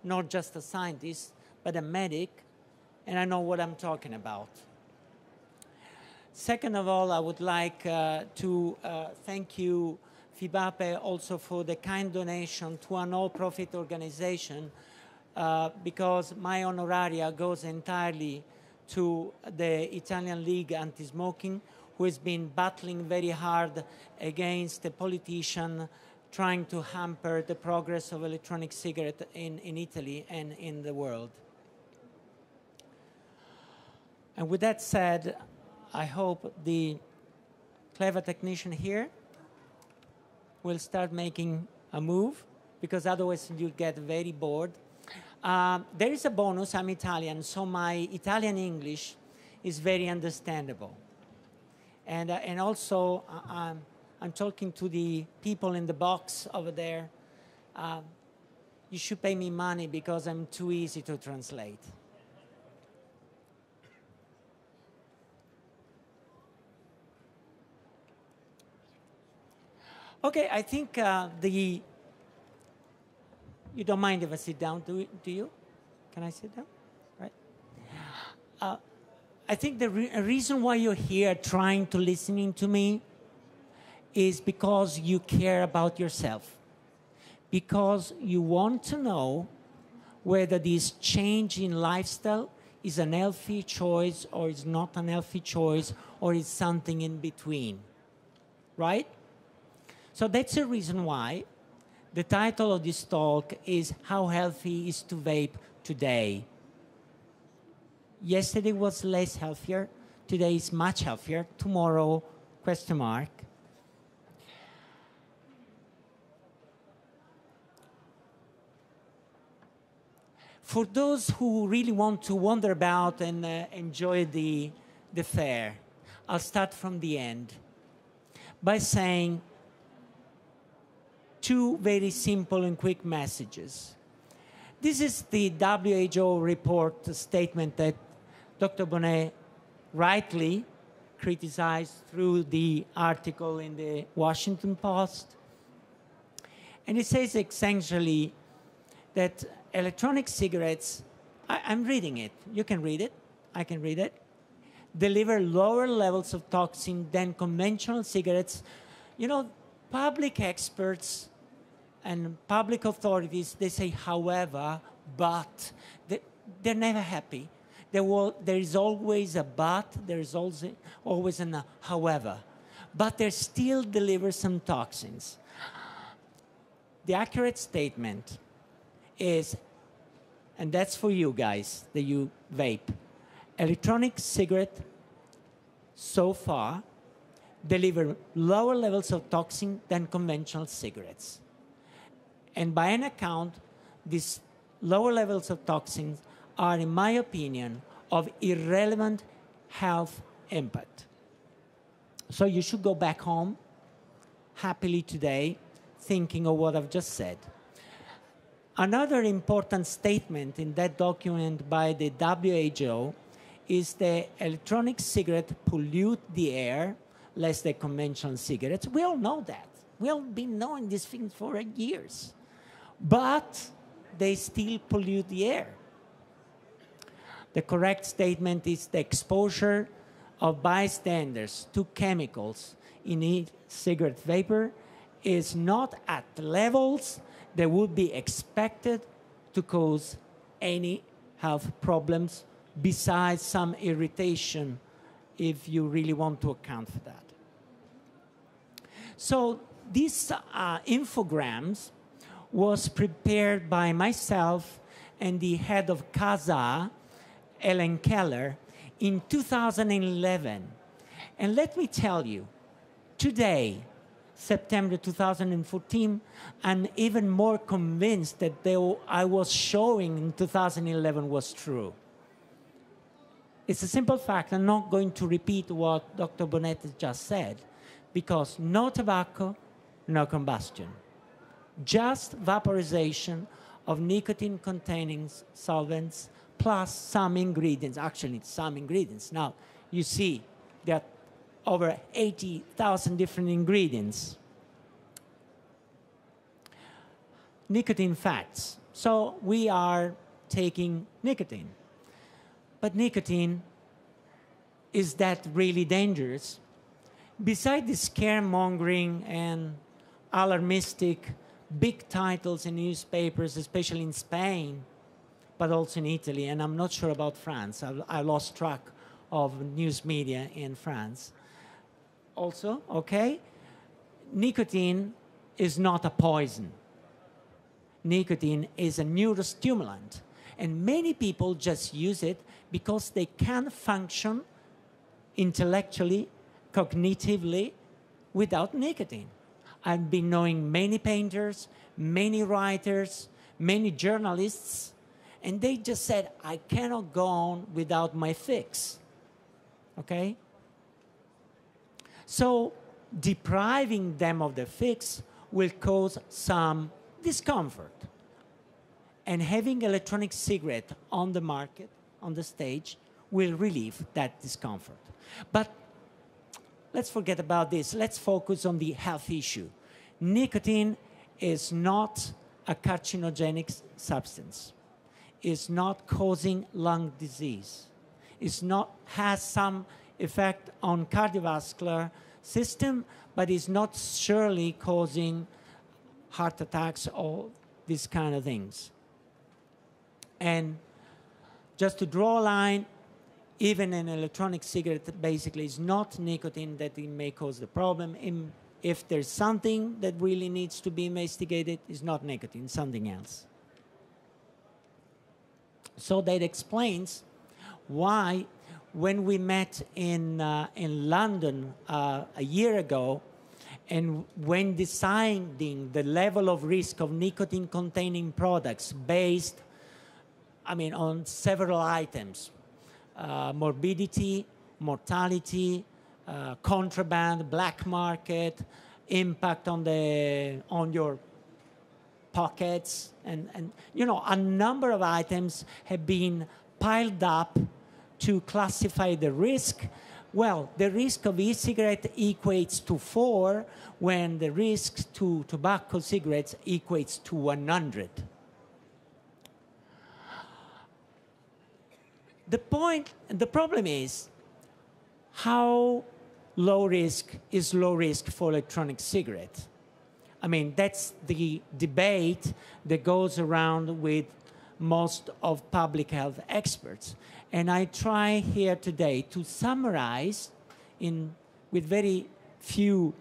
not just a scientist, but a medic, and I know what I'm talking about. Second of all, I would like to thank you, FIVAPE, also for the kind donation to a non-profit organization, because my honoraria goes entirely to the Italian League Anti-Smoking, who has been battling very hard against a politician trying to hamper the progress of electronic cigarette in Italy and in the world. And with that said, I hope the clever technician here will start making a move, because otherwise you'll get very bored. There is a bonus. I'm Italian, so my Italian English is very understandable. And also, I'm talking to the people in the box over there. You should pay me money because I'm too easy to translate. Okay, I think you don't mind if I sit down, do you? Can I sit down? Right. I think the reason why you're here trying to listening to me is because you care about yourself. Because you want to know whether this change in lifestyle is an healthy choice or is not an healthy choice or is something in between. Right? So that's the reason why the title of this talk is How Healthy is to Vape Today? Yesterday was less healthier. Today is much healthier. Tomorrow, question mark. For those who really want to wander about and enjoy the fair, I'll start from the end by saying two very simple and quick messages. This is the WHO report statement that Dr. Bonnet rightly criticized through the article in the Washington Post. And it says essentially that electronic cigarettes, I'm reading it, you can read it, I can read it, deliver lower levels of toxin than conventional cigarettes. You know, public experts and public authorities, they say, however, but, they're never happy. There is always a but, there is always a however. But they still deliver some toxins. The accurate statement is, and that's for you guys, that you vape, electronic cigarette so far deliver lower levels of toxin than conventional cigarettes. And by an account, these lower levels of toxins are, in my opinion, of irrelevant health impact. So you should go back home happily today, thinking of what I've just said. Another important statement in that document by the WHO is that electronic cigarettes pollute the air less than conventional cigarettes. We all know that. We all been knowing these things for years. But they still pollute the air. The correct statement is the exposure of bystanders to chemicals in e-cigarette vapor is not at levels that would be expected to cause any health problems besides some irritation if you really want to account for that. So these infograms was prepared by myself and the head of CASA, Ellen Keller, in 2011. And let me tell you, today, September 2014, I'm even more convinced that I was showing in 2011 was true. It's a simple fact. I'm not going to repeat what Dr. Bonnet just said, because no tobacco, no combustion. Just vaporization of nicotine-containing solvents plus some ingredients, actually some ingredients. Now, you see there are over 80,000 different ingredients. Nicotine fats. So we are taking nicotine. But nicotine, is that really dangerous? Besides the scaremongering and alarmistic big titles in newspapers, especially in Spain, but also in Italy, and I'm not sure about France. I lost track of news media in France. Also, okay, nicotine is not a poison. Nicotine is a neurostimulant, and many people just use it because they can function intellectually, cognitively, without nicotine. I've been knowing many painters, many writers, many journalists, and they just said, I cannot go on without my fix, okay? So depriving them of the fix will cause some discomfort. And having electronic cigarette on the market, on the stage, will relieve that discomfort. But let's forget about this. Let's focus on the health issue. Nicotine is not a carcinogenic substance. It's not causing lung disease. It's not, has some effect on cardiovascular system, but it's not surely causing heart attacks or these kind of things. And just to draw a line, even an electronic cigarette basically is not nicotine that it may cause the problem. If there's something that really needs to be investigated, it's not nicotine, something else. So that explains why when we met in London a year ago, and when deciding the level of risk of nicotine-containing products based, on several items, morbidity, mortality, contraband, black market, impact on your pockets, and a number of items have been piled up to classify the risk. Well, the risk of e-cigarette equates to 4 when the risk to tobacco cigarettes equates to 100. The problem is how low risk is low risk for electronic cigarettes. That's the debate that goes around with most of public health experts. And I try here today to summarize with very few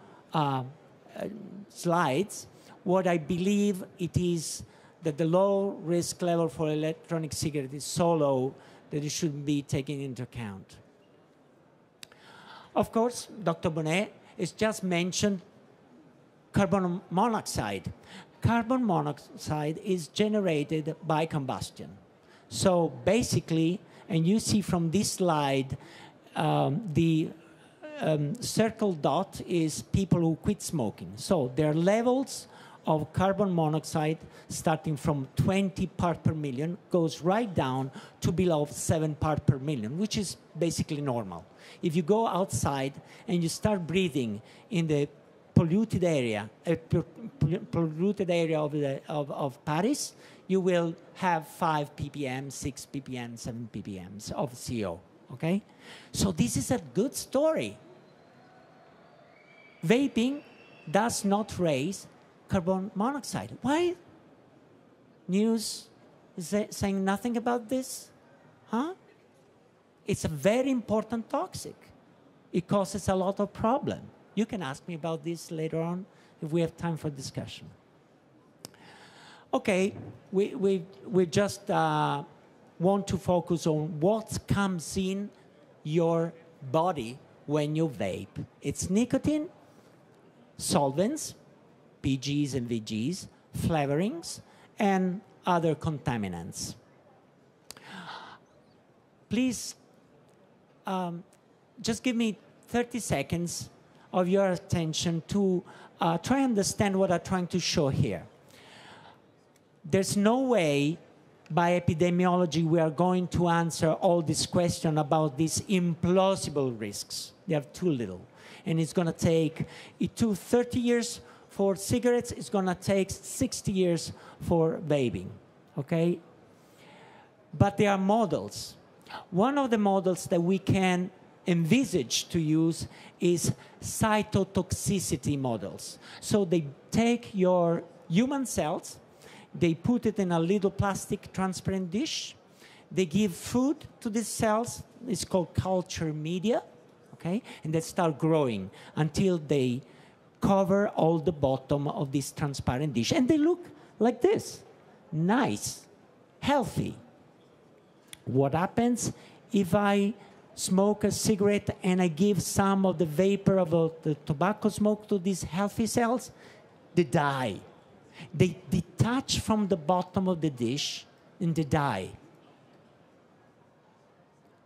slides what I believe it is that the low risk level for electronic cigarette is so low that it should be taken into account. Of course, Dr. Bonnet has just mentioned carbon monoxide. Carbon monoxide is generated by combustion. So basically, and you see from this slide, the circle dot is people who quit smoking. So their levels of carbon monoxide starting from 20 parts per million goes right down to below 7 parts per million, which is basically normal. If you go outside and you start breathing in the polluted area of Paris, you will have 5 ppm, 6 ppm, 7 ppm of CO, okay? So this is a good story. Vaping does not raise carbon monoxide. Why? News is saying nothing about this? Huh? It's a very important toxic. It causes a lot of problem. You can ask me about this later on if we have time for discussion. Okay, we just want to focus on what comes in your body when you vape. It's nicotine, solvents, PGs and VGs, flavorings, and other contaminants. Please, just give me 30 seconds of your attention to try and understand what I'm trying to show here. There's no way by epidemiology we are going to answer all these questions about these implausible risks. They are too little. And it's going to take 30 years for cigarettes. It's going to take 60 years for vaping, okay? But there are models. One of the models that we can envisage to use is cytotoxicity models. So they take your human cells, they put it in a little plastic transparent dish, they give food to these cells, it's called culture media, okay? And they start growing until they cover all the bottom of this transparent dish. And they look like this, nice, healthy. What happens if I smoke a cigarette and I give some of the vapor of the tobacco smoke to these healthy cells? They die. They detach from the bottom of the dish and they die.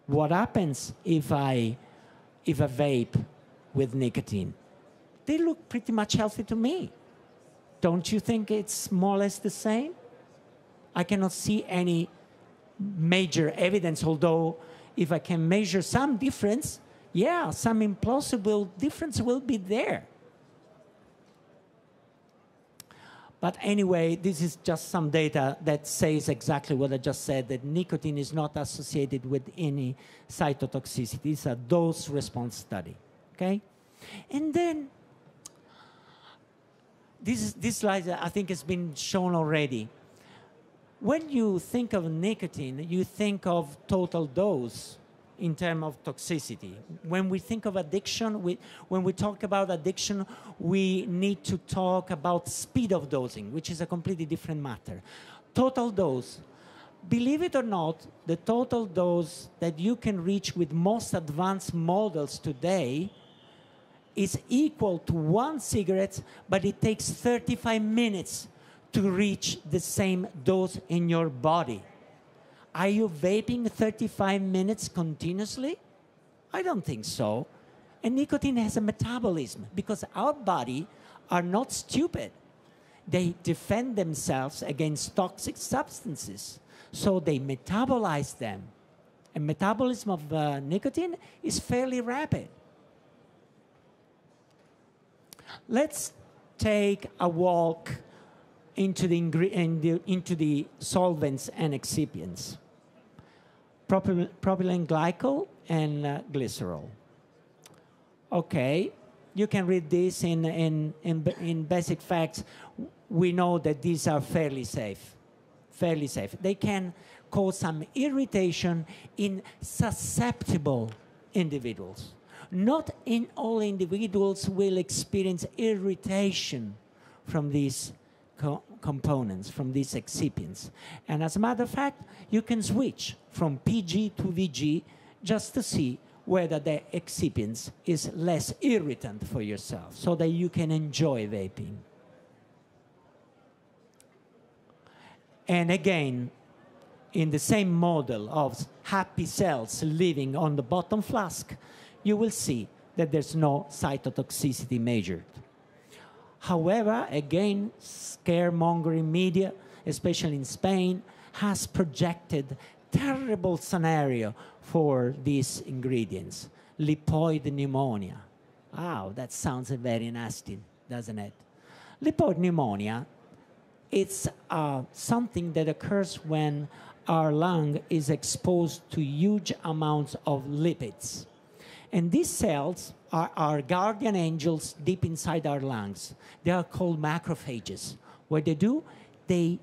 What happens if I vape with nicotine? they look pretty much healthy to me. Don't you think it's more or less the same? I cannot see any major evidence, although if I can measure some difference, yeah, some implausible difference will be there. But anyway, this is just some data that says exactly what I just said, that nicotine is not associated with any cytotoxicity. It's a dose-response study, okay? And then, this slide, I think, has been shown already. When you think of nicotine, you think of total dose in terms of toxicity. When we think of addiction, when we talk about addiction, we need to talk about speed of dosing, which is a completely different matter. Total dose. Believe it or not, the total dose that you can reach with most advanced models today is equal to 1 cigarette, but it takes 35 minutes to reach the same dose in your body. Are you vaping 35 minutes continuously? I don't think so. And nicotine has a metabolism because our body are not stupid. They defend themselves against toxic substances. So they metabolize them. And metabolism of nicotine is fairly rapid. Let's take a walk into the solvents and excipients. Propylene glycol and glycerol. Okay, you can read this in basic facts. We know that these are fairly safe. Fairly safe. They can cause some irritation in susceptible individuals. Not in all individuals will experience irritation from these components, from these excipients. And as a matter of fact, you can switch from PG to VG just to see whether the excipients is less irritant for yourself so that you can enjoy vaping. And again, in the same model of happy cells living on the bottom flask, you will see that there's no cytotoxicity measured. However, again, scaremongering media, especially in Spain, has projected terrible scenario for these ingredients. Lipoid pneumonia. Wow, that sounds very nasty, doesn't it? Lipoid pneumonia, it's something that occurs when our lung is exposed to huge amounts of lipids. And these cells are our guardian angels deep inside our lungs. They are called macrophages. What they do, they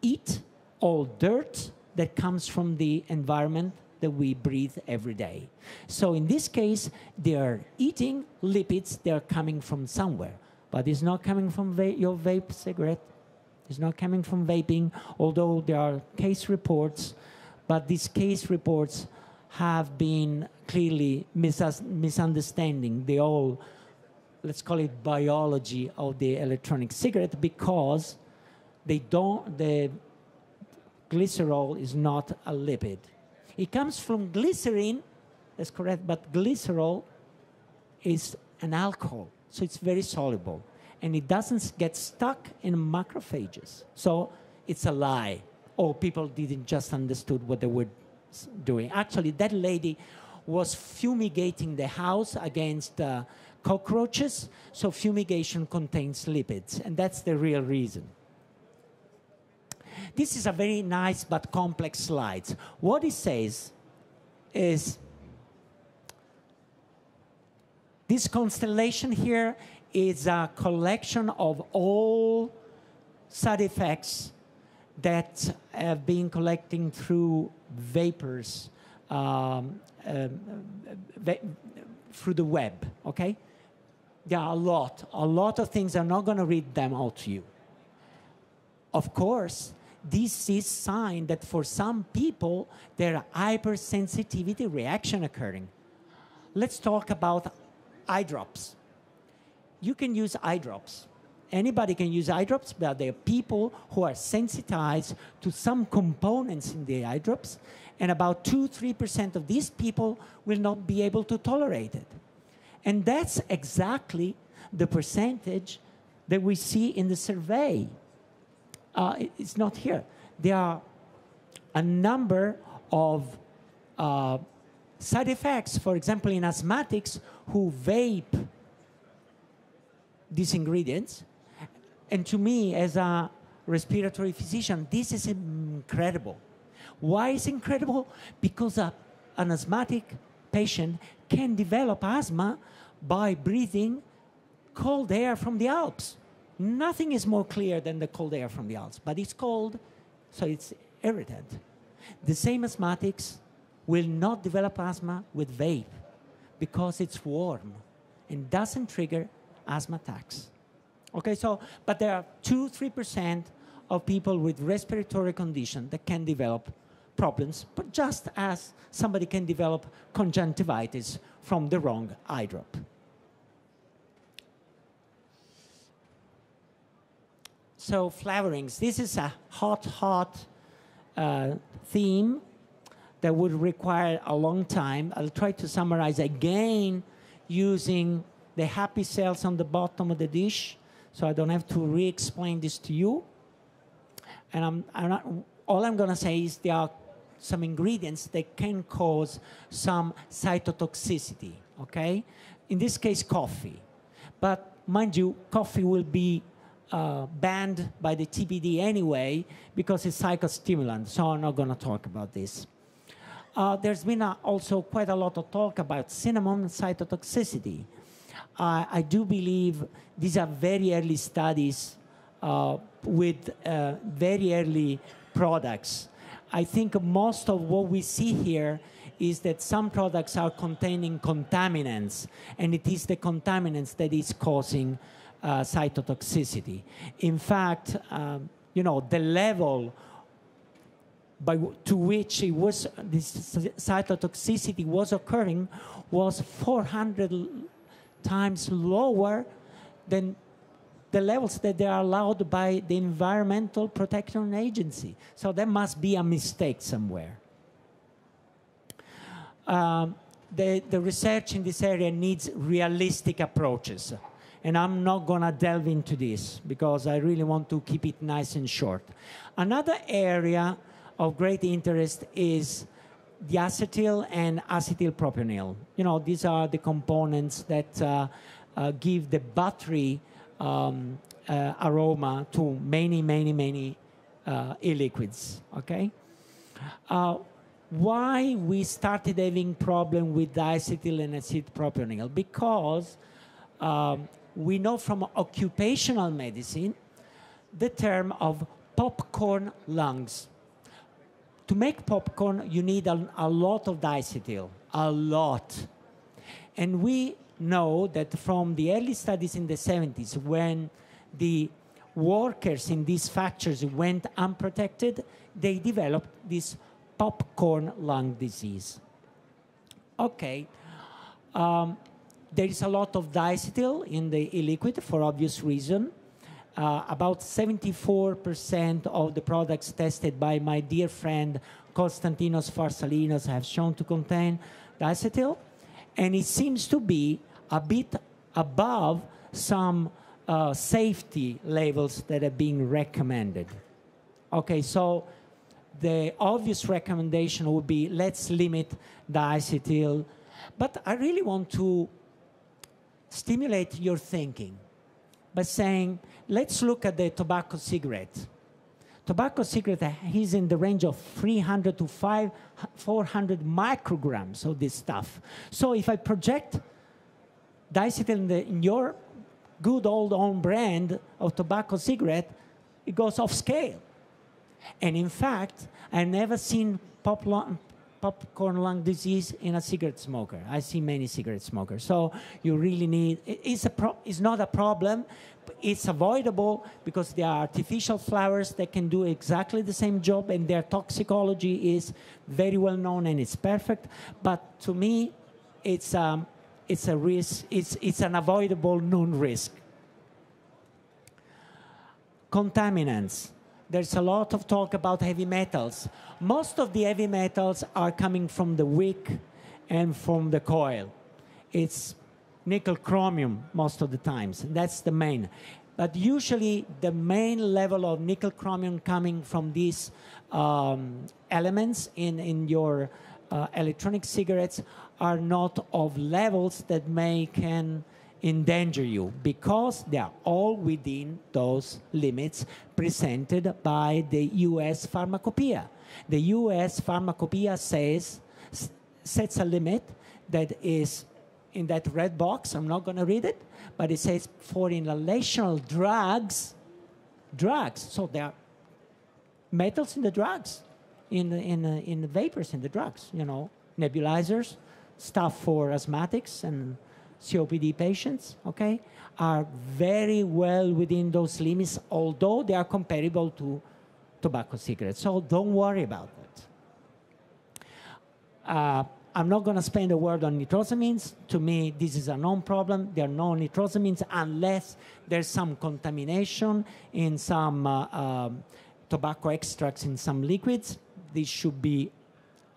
eat all dirt that comes from the environment that we breathe every day. So in this case, they are eating lipids. They are coming from somewhere. But it's not coming from your vape cigarette. It's not coming from vaping, although there are case reports. But these case reports have been clearly misunderstanding the whole, let's call it biology of the electronic cigarette, because the glycerol is not a lipid. It comes from glycerin, that's correct, but glycerol is an alcohol, so it's very soluble, and it doesn't get stuck in macrophages. So it's a lie, or people didn't just understood what they were doing. Actually, that lady was fumigating the house against cockroaches, so fumigation contains lipids, and that's the real reason. This is a very nice but complex slide. What it says is this constellation here is a collection of all side effects that have been collecting through vapors through the web, okay? There are a lot of things. I'm not going to read them out to you. Of course, this is a sign that for some people, there are hypersensitivity reaction occurring. Let's talk about eye drops. You can use eye drops. Anybody can use eye drops, but there are people who are sensitized to some components in the eye drops, and about 2-3% of these people will not be able to tolerate it. And that's exactly the percentage that we see in the survey. It's not here. There are a number of side effects, for example, in asthmatics who vape these ingredients. And to me, as a respiratory physician, this is incredible. Why is it incredible? Because an asthmatic patient can develop asthma by breathing cold air from the Alps. Nothing is more clear than the cold air from the Alps, but it's cold, so it's irritant. The same asthmatics will not develop asthma with vape because it's warm and doesn't trigger asthma attacks. Okay, so, but there are 2-3% of people with respiratory condition that can develop problems, but just as somebody can develop conjunctivitis from the wrong eye drop. So flavorings, this is a hot theme that would require a long time. I'll try to summarize again using the happy cells on the bottom of the dish, so I don't have to re-explain this to you. And all I'm going to say is there are some ingredients that can cause some cytotoxicity, okay? In this case, coffee. But mind you, coffee will be banned by the TBD anyway because it's psychostimulant, so I'm not going to talk about this. There's been also quite a lot of talk about cinnamon cytotoxicity. I do believe these are very early studies with very early products. I think most of what we see here is that some products are containing contaminants, and it is the contaminants that is causing cytotoxicity. In fact, you know, the level to which this cytotoxicity was occurring was 400 times lower than the levels that they are allowed by the Environmental Protection Agency. So there must be a mistake somewhere. The research in this area needs realistic approaches. And I'm not going to delve into this because I really want to keep it nice and short. Another area of great interest is the acetyl and acetylpropionyl. You know, these are the components that give the buttery aroma to many e-liquids, okay? Why we started having problem with diacetyl and acetylpropionyl? Because we know from occupational medicine the term of popcorn lungs. To make popcorn, you need a lot of diacetyl, a lot. And we know that from the early studies in the 70s, when the workers in these factories went unprotected, they developed this popcorn lung disease. Okay. There is a lot of diacetyl in the e-liquid for obvious reason. About 74% of the products tested by my dear friend Konstantinos Farsalinos have shown to contain diacetyl. And it seems to be a bit above some safety levels that are being recommended. Okay, so the obvious recommendation would be let's limit diacetyl. But I really want to stimulate your thinking by saying, let's look at the tobacco cigarette. Tobacco cigarette is in the range of 300 to 400 micrograms of this stuff. So if I project diacetyl in your good old own brand of tobacco cigarette, it goes off scale. And in fact, I've never seen popcorn lung disease in a cigarette smoker. I see many cigarette smokers. So you really need, it's not a problem. It's avoidable because there are artificial flowers that can do exactly the same job, and their toxicology is very well known and it's perfect. But to me, it's a risk. It's an avoidable known risk. Contaminants. There's a lot of talk about heavy metals. Most of the heavy metals are coming from the wick and from the coil. It's nickel chromium most of the times. And that's the main. But usually the main level of nickel chromium coming from these elements in your electronic cigarettes are not of levels that can endanger you, because they are all within those limits presented by the US Pharmacopoeia. The US Pharmacopoeia sets a limit that is in that red box. I'm not going to read it, but it says for inhalational drugs, so there are metals in the drugs, in the vapors in the drugs, you know, nebulizers, stuff for asthmatics and COPD patients, okay, are very well within those limits, although they are comparable to tobacco cigarettes. So don't worry about that. I'm not going to spend a word on nitrosamines. To me, this is a known problem. There are no nitrosamines unless there's some contamination in some tobacco extracts in some liquids. This should be,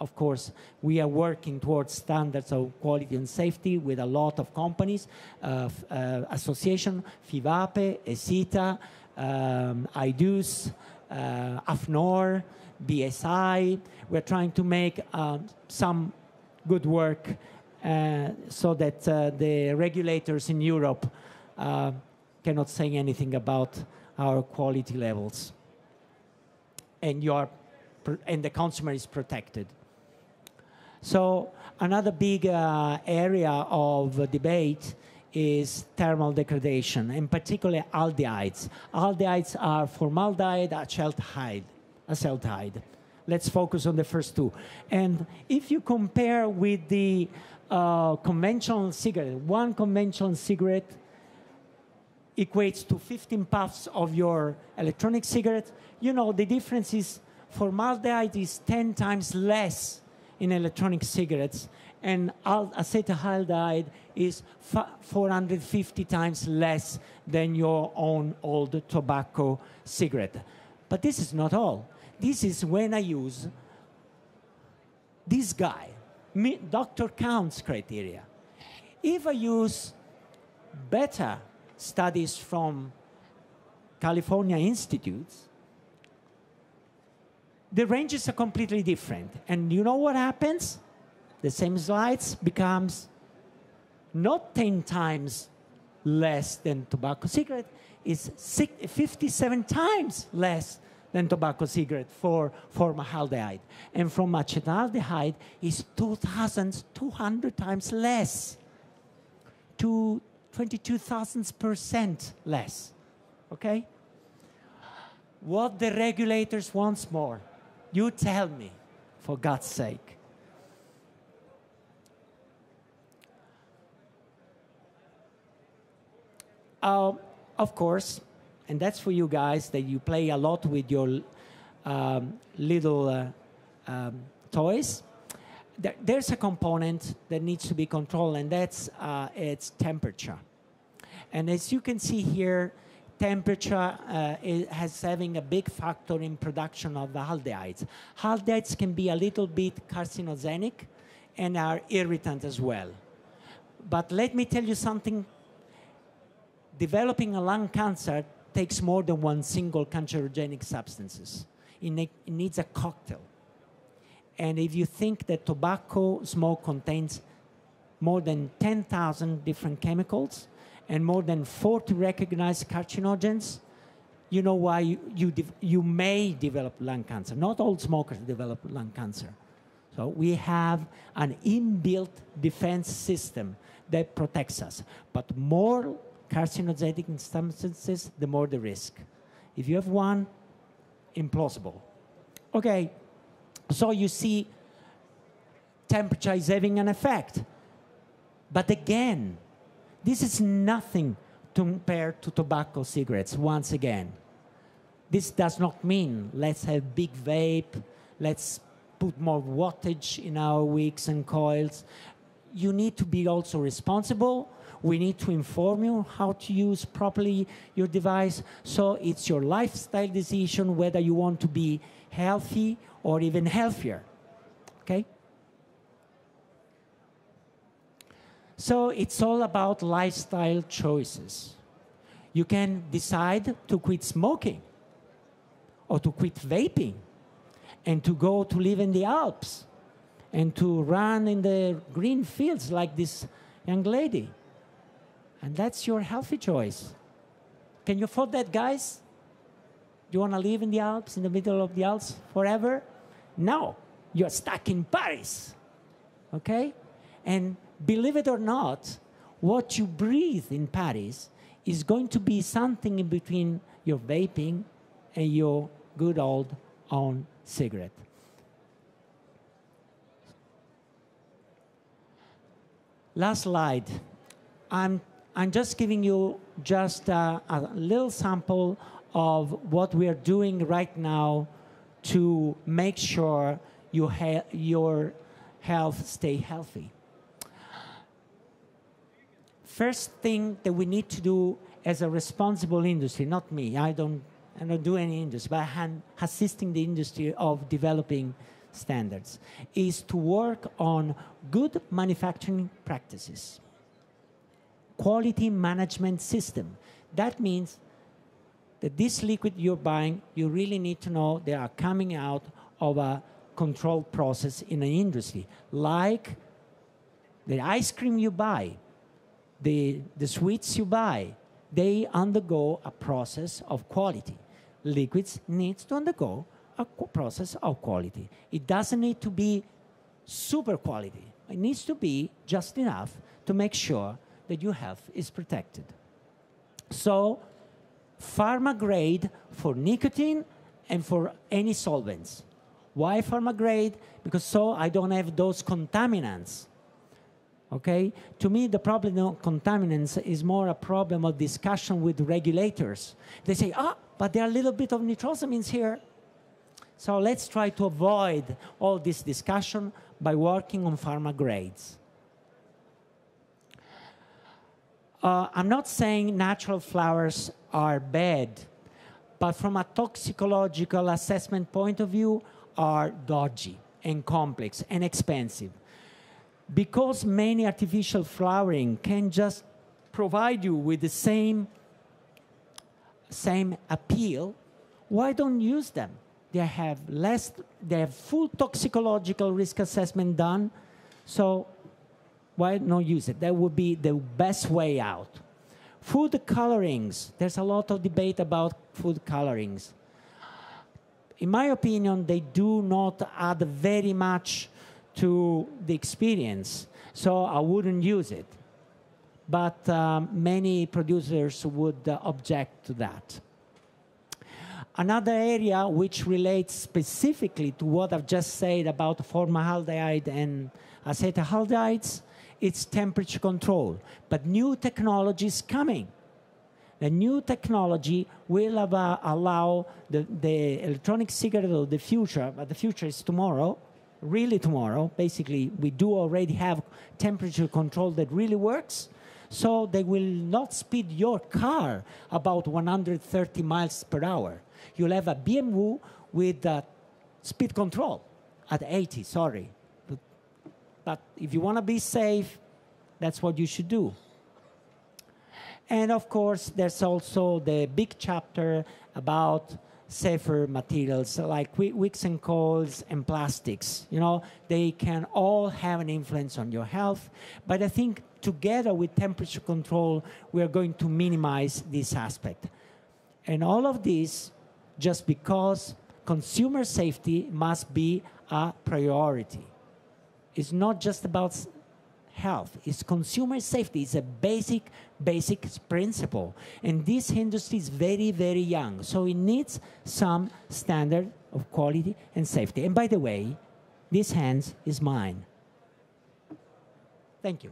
of course, we are working towards standards of quality and safety with a lot of companies, association, FIVAPE, ESITA, IDUS, AFNOR, BSI. We're trying to make some good work so that the regulators in Europe cannot say anything about our quality levels. And the consumer is protected. So another big area of debate is thermal degradation, and particularly aldehydes. Aldehydes are formaldehyde, acetaldehyde. Let's focus on the first two. And if you compare with the conventional cigarette, one conventional cigarette equates to 15 puffs of your electronic cigarette. You know, the difference is formaldehyde is 10 times less in electronic cigarettes, and acetaldehyde is 450 times less than your own old tobacco cigarette. But this is not all. This is when I use this guy, Dr. Count's criteria. If I use beta studies from California institutes, the ranges are completely different. And you know what happens? The same slides becomes not 10 times less than tobacco cigarette, it's 57 times less than tobacco cigarette for formaldehyde. And from acetaldehyde is 2,200 times less, to 22,000% less, okay? What the regulators want more? You tell me, for God's sake. Of course, and that's for you guys, that you play a lot with your little toys. There's a component that needs to be controlled, and that's its temperature. And as you can see here, temperature has having a big factor in production of aldehydes. Aldehydes can be a little bit carcinogenic and are irritant as well. But let me tell you something. Developing a lung cancer takes more than one single cancerogenic substances. It needs a cocktail. And if you think that tobacco smoke contains more than 10,000 different chemicals and more than 40 recognized carcinogens, you know why you may develop lung cancer. Not all smokers develop lung cancer. So we have an inbuilt defense system that protects us. But more carcinogenic substances, the more the risk. If you have one, implausible. Okay, so you see temperature is having an effect. But again, this is nothing compared to tobacco cigarettes, once again. This does not mean let's have big vape, let's put more wattage in our wicks and coils. You need to be also responsible. We need to inform you how to use properly your device. So it's your lifestyle decision whether you want to be healthy or even healthier, okay? So it's all about lifestyle choices. You can decide to quit smoking or to quit vaping and to go to live in the Alps and to run in the green fields like this young lady. And that's your healthy choice. Can you afford that, guys? Do you want to live in the Alps, in the middle of the Alps forever? No, you're stuck in Paris, okay? And believe it or not, what you breathe in Paris is going to be something in between your vaping and your good old own cigarette. Last slide. I'm just giving you just a little sample of what we are doing right now to make sure your health stay healthy. First thing that we need to do as a responsible industry, not me, I don't do any industry, but I'm assisting the industry of developing standards, is to work on good manufacturing practices, quality management system. That means that this liquid you're buying, you really need to know they are coming out of a controlled process in an industry. Like the ice cream you buy, the sweets you buy, they undergo a process of quality. Liquids needs to undergo a process of quality. It doesn't need to be super quality. It needs to be just enough to make sure that your health is protected. So, pharma grade for nicotine and for any solvents. Why pharma grade? Because so I don't have those contaminants. Okay? To me, the problem of contaminants is more a problem of discussion with regulators. They say, but there are a little bit of nitrosamines here. So let's try to avoid all this discussion by working on pharma grades. I'm not saying natural flowers are bad, but from a toxicological assessment point of view, are dodgy and complex and expensive. Because many artificial flowering can just provide you with the same appeal, why don't use them? They have full toxicological risk assessment done, so why not use it? That would be the best way out. Food colorings, there's a lot of debate about food colorings. In my opinion, they do not add very much to the experience, so I wouldn't use it. But many producers would object to that. Another area which relates specifically to what I've just said about formaldehyde and acetaldehydes, it's temperature control. But new technology is coming. The new technology will allow the electronic cigarette of the future, but the future is tomorrow, really tomorrow. Basically, we do already have temperature control that really works. So they will not speed your car about 130 miles per hour. You'll have a BMW with speed control at 80, sorry. But if you want to be safe, that's what you should do. And of course, there's also the big chapter about safer materials like wicks and coils and plastics. You know, they can all have an influence on your health. But I think together with temperature control, we are going to minimize this aspect. And all of this just because consumer safety must be a priority. It's not just about health. It's consumer safety. It's a basic principle. And this industry is very, very young. So it needs some standard of quality and safety. And by the way, this hand is mine. Thank you.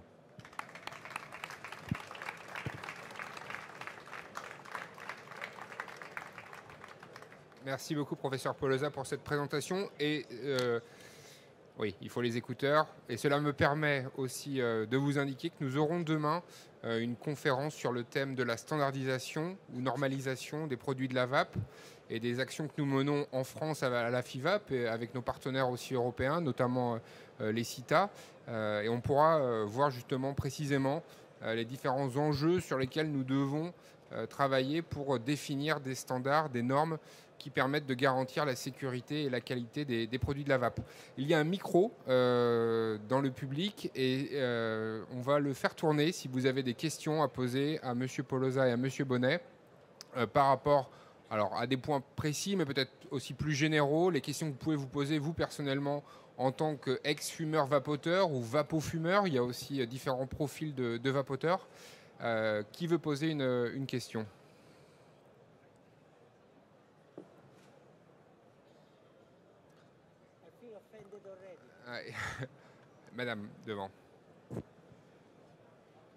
Merci beaucoup, professeur Polosa, pour cette présentation. Et Oui, il faut les écouteurs. Et cela me permet aussi de vous indiquer que nous aurons demain une conférence sur le thème de la standardisation ou normalisation des produits de la vape et des actions que nous menons en France à la FIVAP et avec nos partenaires aussi européens, notamment les CITA. Et on pourra voir justement précisément les différents enjeux sur lesquels nous devons travailler pour définir des standards, des normes qui permettent de garantir la sécurité et la qualité des produits de la vape. Il y a un micro dans le public et on va le faire tourner si vous avez des questions à poser à M. Polosa et à M. Bonnet par rapport à des points précis, mais peut-être aussi plus généraux, les questions que vous pouvez vous poser vous personnellement en tant qu'ex-fumeur vapoteur ou vapofumeur. Il y a aussi différents profils de vapoteurs. Qui veut poser une question ? Madame, devant.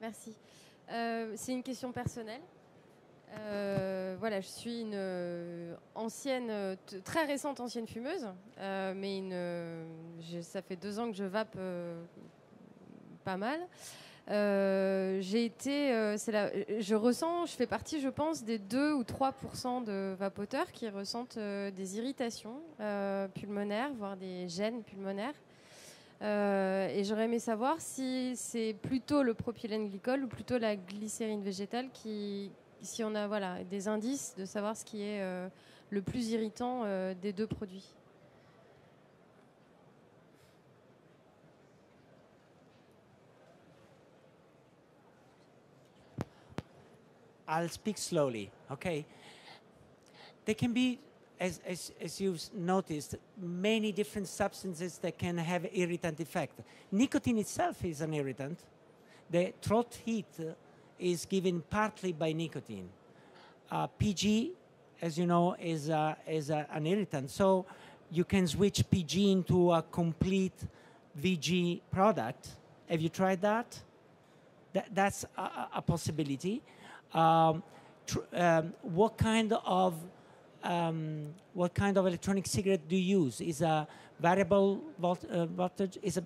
Merci. C'est une question personnelle. Voilà, je suis une ancienne, très récente ancienne fumeuse, mais ça fait 2 ans que je vape pas mal. Je fais partie, je pense, des 2 ou 3% de vapoteurs qui ressentent des irritations pulmonaires, voire des gènes pulmonaires. Et j'aurais aimé savoir si c'est plutôt le propylène glycol ou plutôt la glycérine végétale si on a des indices de savoir ce qui est le plus irritant des 2 produits. I'll speak slowly, okay? There can be, as you've noticed, many different substances that can have irritant effect. Nicotine itself is an irritant. The throat heat is given partly by nicotine. PG, as you know, is an irritant. So you can switch PG into a complete VG product. Have you tried that? That's a possibility. What kind of electronic cigarette do you use? Is a variable voltage? Is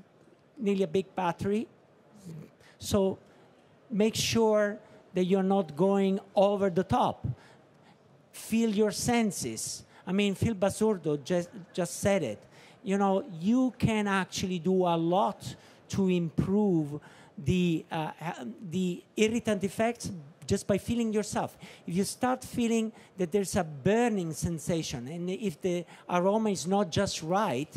nearly a big battery? So make sure that you're not going over the top. Feel your senses. I mean, Phil Basurdo just said it. You know, you can actually do a lot to improve the irritant effects just by feeling yourself. If you start feeling that there's a burning sensation, and if the aroma is not just right,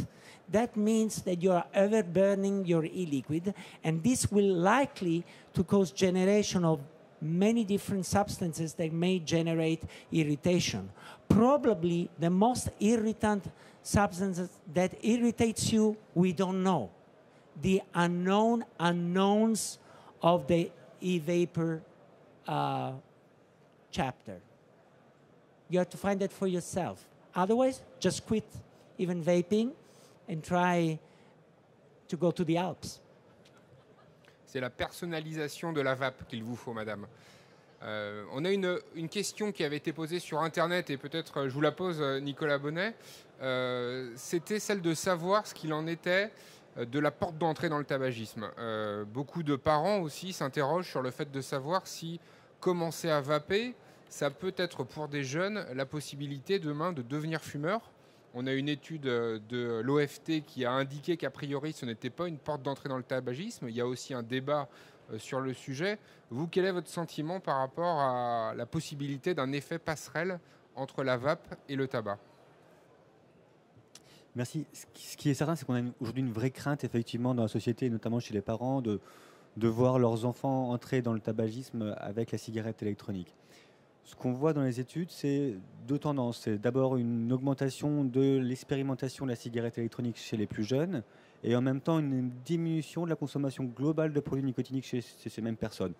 that means that you are overburning your e-liquid, and this will likely to cause generation of many different substances that may generate irritation. Probably the most irritant substances that irritates you, we don't know. The unknowns of the e-vapor chapter. You have to find that for yourself. Otherwise, just quit even vaping and try to go to the Alps. C'est la personnalisation de la vape qu'il vous faut, madame. On a une question qui avait été posée sur Internet, et peut-être je vous la pose, Nicolas Bonnet. C'était celle de savoir ce qu'il en était de la porte d'entrée dans le tabagisme. Beaucoup de parents aussi s'interrogent sur le fait de savoir si commencer à vaper, ça peut être pour des jeunes la possibilité demain de devenir fumeur. On a une étude de l'OFT qui a indiqué qu'a priori ce n'était pas une porte d'entrée dans le tabagisme. Il y a aussi un débat sur le sujet. Vous, quel est votre sentiment par rapport à la possibilité d'un effet passerelle entre la vape et le tabac ? Merci. Ce qui est certain, c'est qu'on a aujourd'hui une vraie crainte, effectivement, dans la société, et notamment chez les parents, de voir leurs enfants entrer dans le tabagisme avec la cigarette électronique. Ce qu'on voit dans les études, c'est 2 tendances. C'est d'abord une augmentation de l'expérimentation de la cigarette électronique chez les plus jeunes, et en même temps une diminution de la consommation globale de produits nicotiniques chez ces mêmes personnes.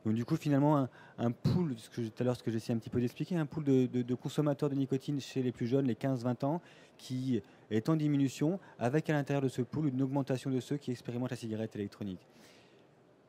Donc du coup, finalement, un pool, tout à l'heure, ce que j'essaie un petit peu d'expliquer, un pool de consommateurs de nicotine chez les plus jeunes, les 15-20 ans, qui est en diminution, avec à l'intérieur de ce pool une augmentation de ceux qui expérimentent la cigarette électronique.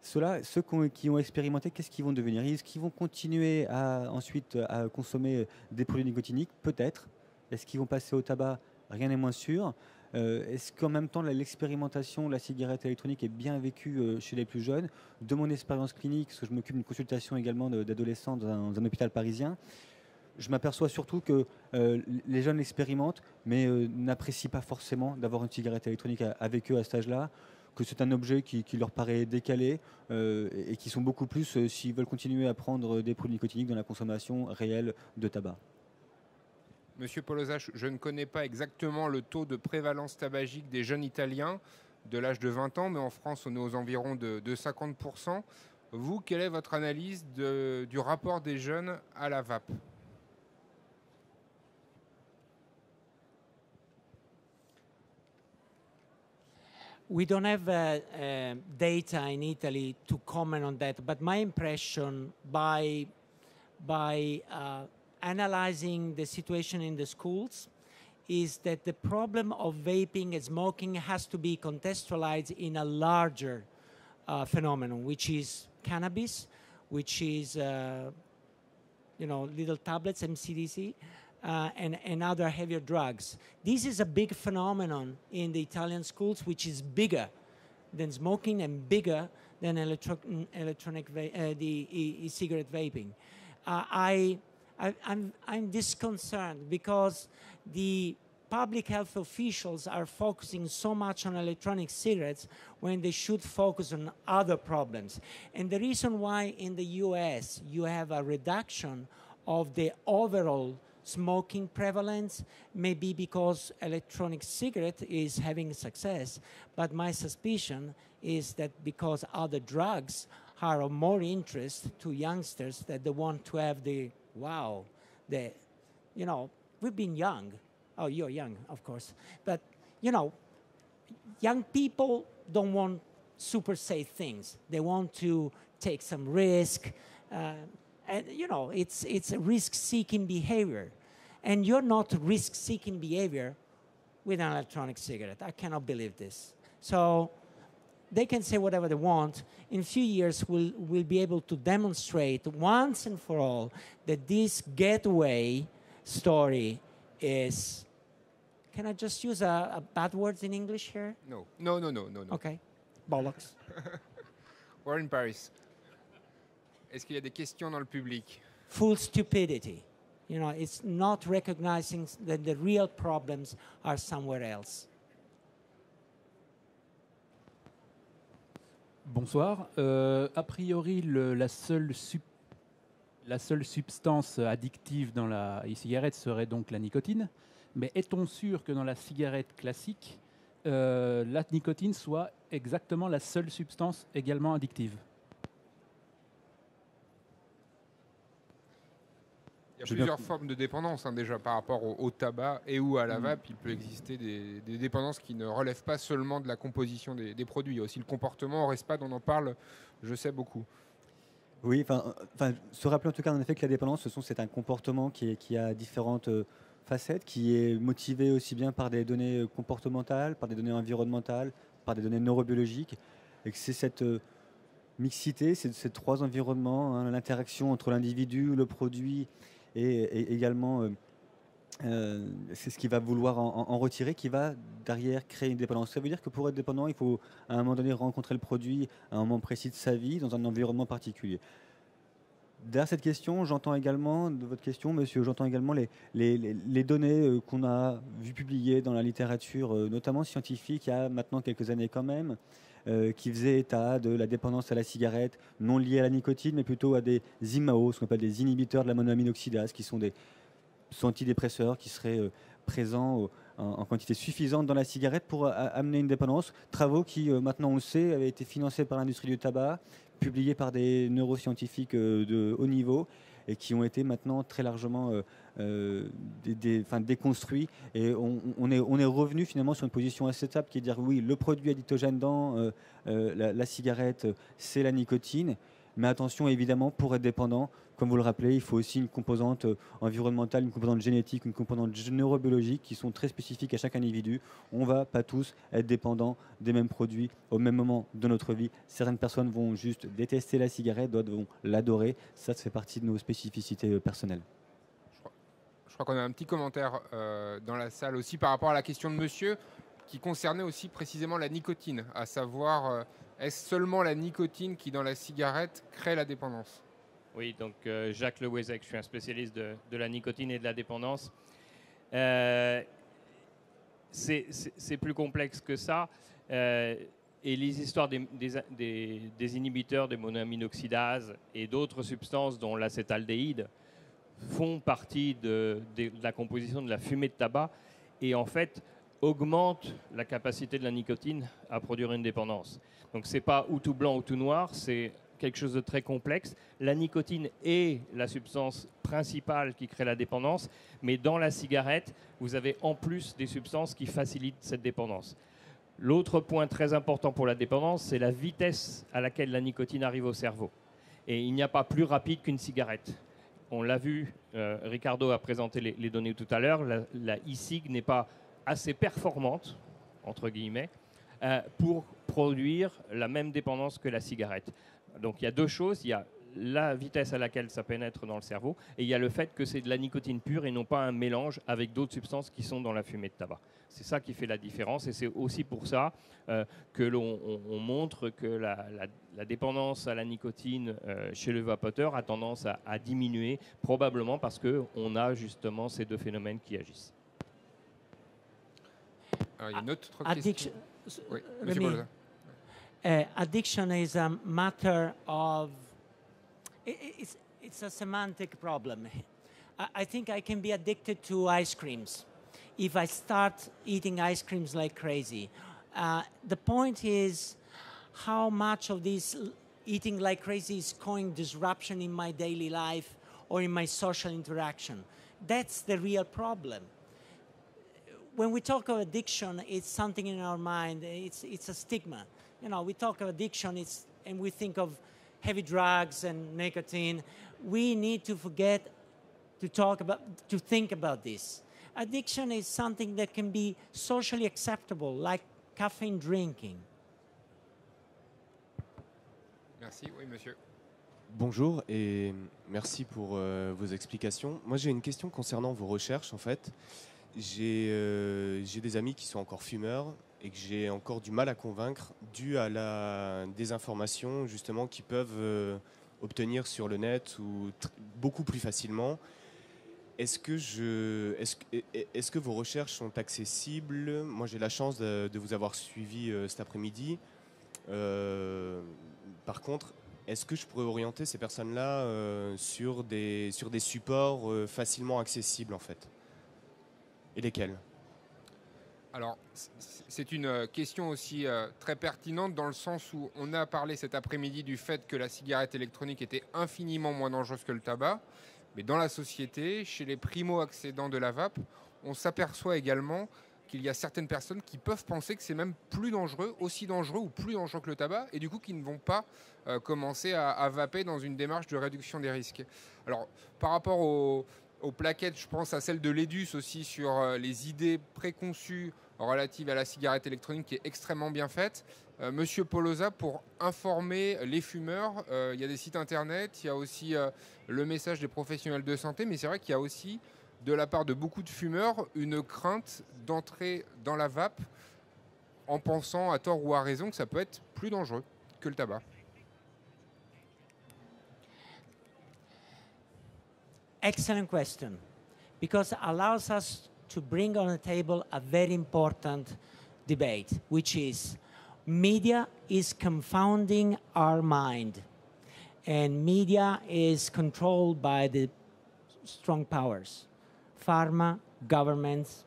Ceux qui ont expérimenté, qu'est-ce qu'ils vont devenir ? Est-ce qu'ils vont continuer ensuite à consommer des produits nicotiniques ? Peut-être. Est-ce qu'ils vont passer au tabac ? Rien n'est moins sûr. Est-ce qu'en même temps, l'expérimentation de la cigarette électronique est bien vécue chez les plus jeunes? De mon expérience clinique, parce que je m'occupe d'une consultation également d'adolescents dans un hôpital parisien, je m'aperçois surtout que les jeunes l'expérimentent, mais n'apprécient pas forcément d'avoir une cigarette électronique avec eux à cet âge-là, que c'est un objet qui leur paraît décalé et qui sont beaucoup plus s'ils veulent continuer à prendre des produits nicotiniques dans la consommation réelle de tabac. Monsieur Polosa, je ne connais pas exactement le taux de prévalence tabagique des jeunes Italiens de l'âge de 20 ans, mais en France, on est aux environs de 50%. Vous, quelle est votre analyse du rapport des jeunes à la vape? We don't have data in Italy to comment on that, but my impression by analyzing the situation in the schools is that the problem of vaping and smoking has to be contextualized in a larger phenomenon, which is cannabis, which is little tablets, MCDC, and other heavier drugs. This is a big phenomenon in the Italian schools, which is bigger than smoking and bigger than e-cigarette vaping. I'm disconcerted because the public health officials are focusing so much on electronic cigarettes when they should focus on other problems. And the reason why in the US you have a reduction of the overall smoking prevalence may be because electronic cigarette is having success, but my suspicion is that because other drugs are of more interest to youngsters, that they want to have we've been young. Oh, you're young, of course. But, young people don't want super safe things. They want to take some risk. It's a risk-seeking behavior. And you're not risk-seeking behavior with an electronic cigarette. I cannot believe this. So they can say whatever they want. In a few years, we'll be able to demonstrate once and for all that this getaway story is... Can I just use a bad words in English here? No. Okay, bollocks. We're in Paris. Est-ce qu'il y a des questions dans le public? Full stupidity. It's not recognizing that the real problems are somewhere else. Bonsoir. A priori, la seule substance addictive dans la e-cigarette serait donc la nicotine. Mais est-on sûr que dans la cigarette classique, la nicotine soit exactement la seule substance également addictive? Il y a plusieurs formes de dépendance déjà par rapport au tabac et ou à la vape. Il peut exister des dépendances qui ne relèvent pas seulement de la composition des produits. Il y a aussi le comportement. Au RESPAD, on en parle, je sais beaucoup. Oui, se rappeler en tout cas en effet que la dépendance, c'est un comportement qui a différentes facettes, qui est motivé aussi bien par des données comportementales, par des données environnementales, par des données neurobiologiques, et que c'est cette mixité, ces trois environnements, l'interaction entre l'individu, le produit et également c'est ce qui va vouloir en retirer, qui va derrière créer une dépendance. Ça veut dire que pour être dépendant, il faut à un moment donné rencontrer le produit à un moment précis de sa vie, dans un environnement particulier. Derrière cette question, j'entends également, de votre question, monsieur, j'entends également les données qu'on a vues publiées dans la littérature, notamment scientifique, il y a maintenant quelques années quand même, qui faisaient état de la dépendance à la cigarette, non liée à la nicotine, mais plutôt à des IMAO, ce qu'on appelle des inhibiteurs de la monoamine oxydase, qui sont des antidépresseurs qui seraient présents en quantité suffisante dans la cigarette pour amener une dépendance. Travaux qui, maintenant on le sait, avaient été financés par l'industrie du tabac, publiés par des neuroscientifiques de haut niveau et qui ont été maintenant très largement déconstruits. Et on est revenu finalement sur une position assez stable qui est de dire oui, le produit addictogène dans la cigarette, c'est la nicotine. Mais attention, évidemment, pour être dépendant, comme vous le rappelez, il faut aussi une composante environnementale, une composante génétique, une composante neurobiologique qui sont très spécifiques à chaque individu. On ne va pas tous être dépendants des mêmes produits au même moment de notre vie. Certaines personnes vont juste détester la cigarette, d'autres vont l'adorer. Ça fait partie de nos spécificités personnelles. Je crois qu'on a un petit commentaire dans la salle aussi par rapport à la question de monsieur. qui concernait aussi précisément la nicotine, à savoir est-ce seulement la nicotine qui dans la cigarette crée la dépendance? Oui, donc Jacques Le Wezec, je suis un spécialiste de la nicotine et de la dépendance. C'est plus complexe que ça. Et les histoires des inhibiteurs, des monoaminoxydases et d'autres substances, dont l'acétaldéhyde, font partie de la composition de la fumée de tabac et en fait augmentent la capacité de la nicotine à produire une dépendance. Donc ce n'est pas ou tout blanc ou tout noir, c'est quelque chose de très complexe. La nicotine est la substance principale qui crée la dépendance, mais dans la cigarette, vous avez en plus des substances qui facilitent cette dépendance. L'autre point très important pour la dépendance, c'est la vitesse à laquelle la nicotine arrive au cerveau. Et il n'y a pas plus rapide qu'une cigarette. On l'a vu, Ricardo a présenté les données tout à l'heure, la e-cig n'est pas assez performante, entre guillemets, pour produire la même dépendance que la cigarette. Donc il y a deux choses, il y a la vitesse à laquelle ça pénètre dans le cerveau et il y a le fait que c'est de la nicotine pure et non pas un mélange avec d'autres substances qui sont dans la fumée de tabac. C'est ça qui fait la différence et c'est aussi pour ça que l'on montre que la dépendance à la nicotine chez le vapoteur a tendance à diminuer, probablement parce qu'on a justement ces deux phénomènes qui agissent. Alors, il y a une autre question. Oui, Monsieur Remy, Polosa. addiction is a matter of, it's a semantic problem. I think I can be addicted to ice creams if I start eating ice creams like crazy. The point is how much of this eating like crazy is causing disruption in my daily life or in my social interaction. That's the real problem. When we talk of addiction, it's something in our mind, it's a stigma. You know, we talk of addiction and we think of heavy drugs and nicotine. We need to forget to think about this. Addiction is something that can be socially acceptable, like caffeine drinking. Merci, oui monsieur. Bonjour et merci pour vos explications. Moi j'ai une question concernant vos recherches en fait. J'ai des amis qui sont encore fumeurs et que j'ai encore du mal à convaincre dû à la désinformation justement qu'ils peuvent obtenir sur le net ou beaucoup plus facilement. Est-ce que vos recherches sont accessibles? Moi j'ai la chance de vous avoir suivi cet après-midi. Par contre, est-ce que je pourrais orienter ces personnes-là sur des supports facilement accessibles en fait? Et lesquels? Alors, c'est une question aussi très pertinente dans le sens où on a parlé cet après-midi du fait que la cigarette électronique était infiniment moins dangereuse que le tabac. Mais dans la société, chez les primo-accédants de la vape, on s'aperçoit également qu'il y a certaines personnes qui peuvent penser que c'est même plus dangereux, aussi dangereux ou plus dangereux que le tabac, et du coup qui ne vont pas commencer à vaper dans une démarche de réduction des risques. Alors, par rapport aux plaquettes, je pense à celle de l'EDUS aussi sur les idées préconçues relatives à la cigarette électronique qui est extrêmement bien faite. Monsieur Polosa, pour informer les fumeurs, il y a des sites internet, il y a aussi le message des professionnels de santé, mais c'est vrai qu'il y a aussi, de la part de beaucoup de fumeurs, une crainte d'entrer dans la vape en pensant à tort ou à raison que ça peut être plus dangereux que le tabac. Excellent question, because it allows us to bring on the table a very important debate, which is media is confounding our mind, and media is controlled by the strong powers, pharma, governments,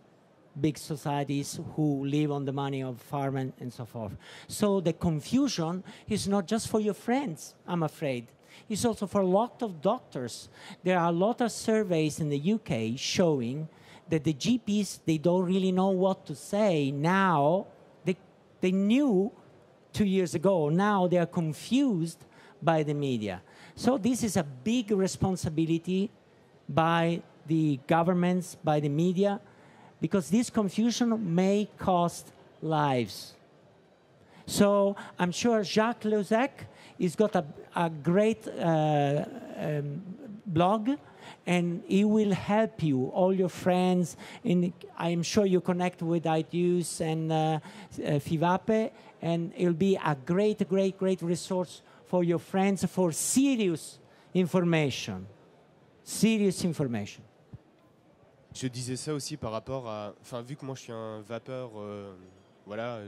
big societies who live on the money of pharma and so forth. So the confusion is not just for your friends, I'm afraid. It's also for a lot of doctors. There are a lot of surveys in the UK showing that the GPs, they don't really know what to say now. They knew 2 years ago. Now they are confused by the media. So this is a big responsibility by the governments, by the media, because this confusion may cost lives. So I'm sure Jacques Lozec has got a great blog and it will help you, all your friends. And I'm sure you connect with IDUS and FIVAPE, and it'll be a great, great, great resource for your friends for serious information. Serious information. Je disais ça aussi par rapport à... Enfin, vu que moi je suis un vapeur, voilà,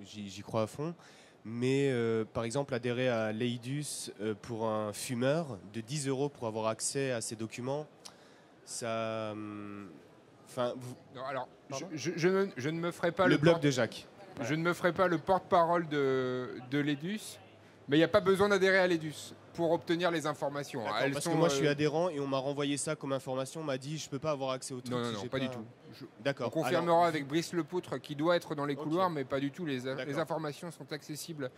j'y crois à fond. Mais par exemple, adhérer à l'EIDUS pour un fumeur de 10 € pour avoir accès à ces documents, ça... Enfin, Non, alors, je ne me ferai pas le blog de Jacques. Je ne me ferai pas le porte-parole de l'EDUS, mais il n'y a pas besoin d'adhérer à l'EDUS pour obtenir les informations. Parce que moi je suis adhérent et on m'a renvoyé ça comme information, on m'a dit je peux pas avoir accès au truc. Non, pas du tout. D'accord. On confirmera avec Brice Lepoutre qui doit être dans les couloirs, mais pas du tout. Les informations sont accessibles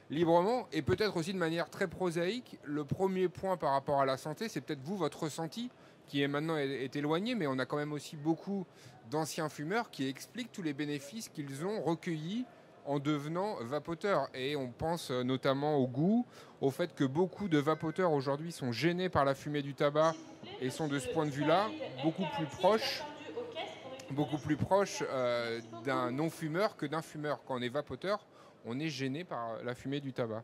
librement. Et peut-être aussi de manière très prosaïque, le premier point par rapport à la santé, c'est peut-être vous, votre ressenti, qui est maintenant est éloigné, mais on a quand même aussi beaucoup d'anciens fumeurs qui expliquent tous les bénéfices qu'ils ont recueillis en devenant vapoteurs. Et on pense notamment au goût, au fait que beaucoup de vapoteurs aujourd'hui sont gênés par la fumée du tabac et sont de ce point de vue-là beaucoup plus proches d'un non-fumeur que d'un fumeur. Quand on est vapoteur, on est gêné par la fumée du tabac.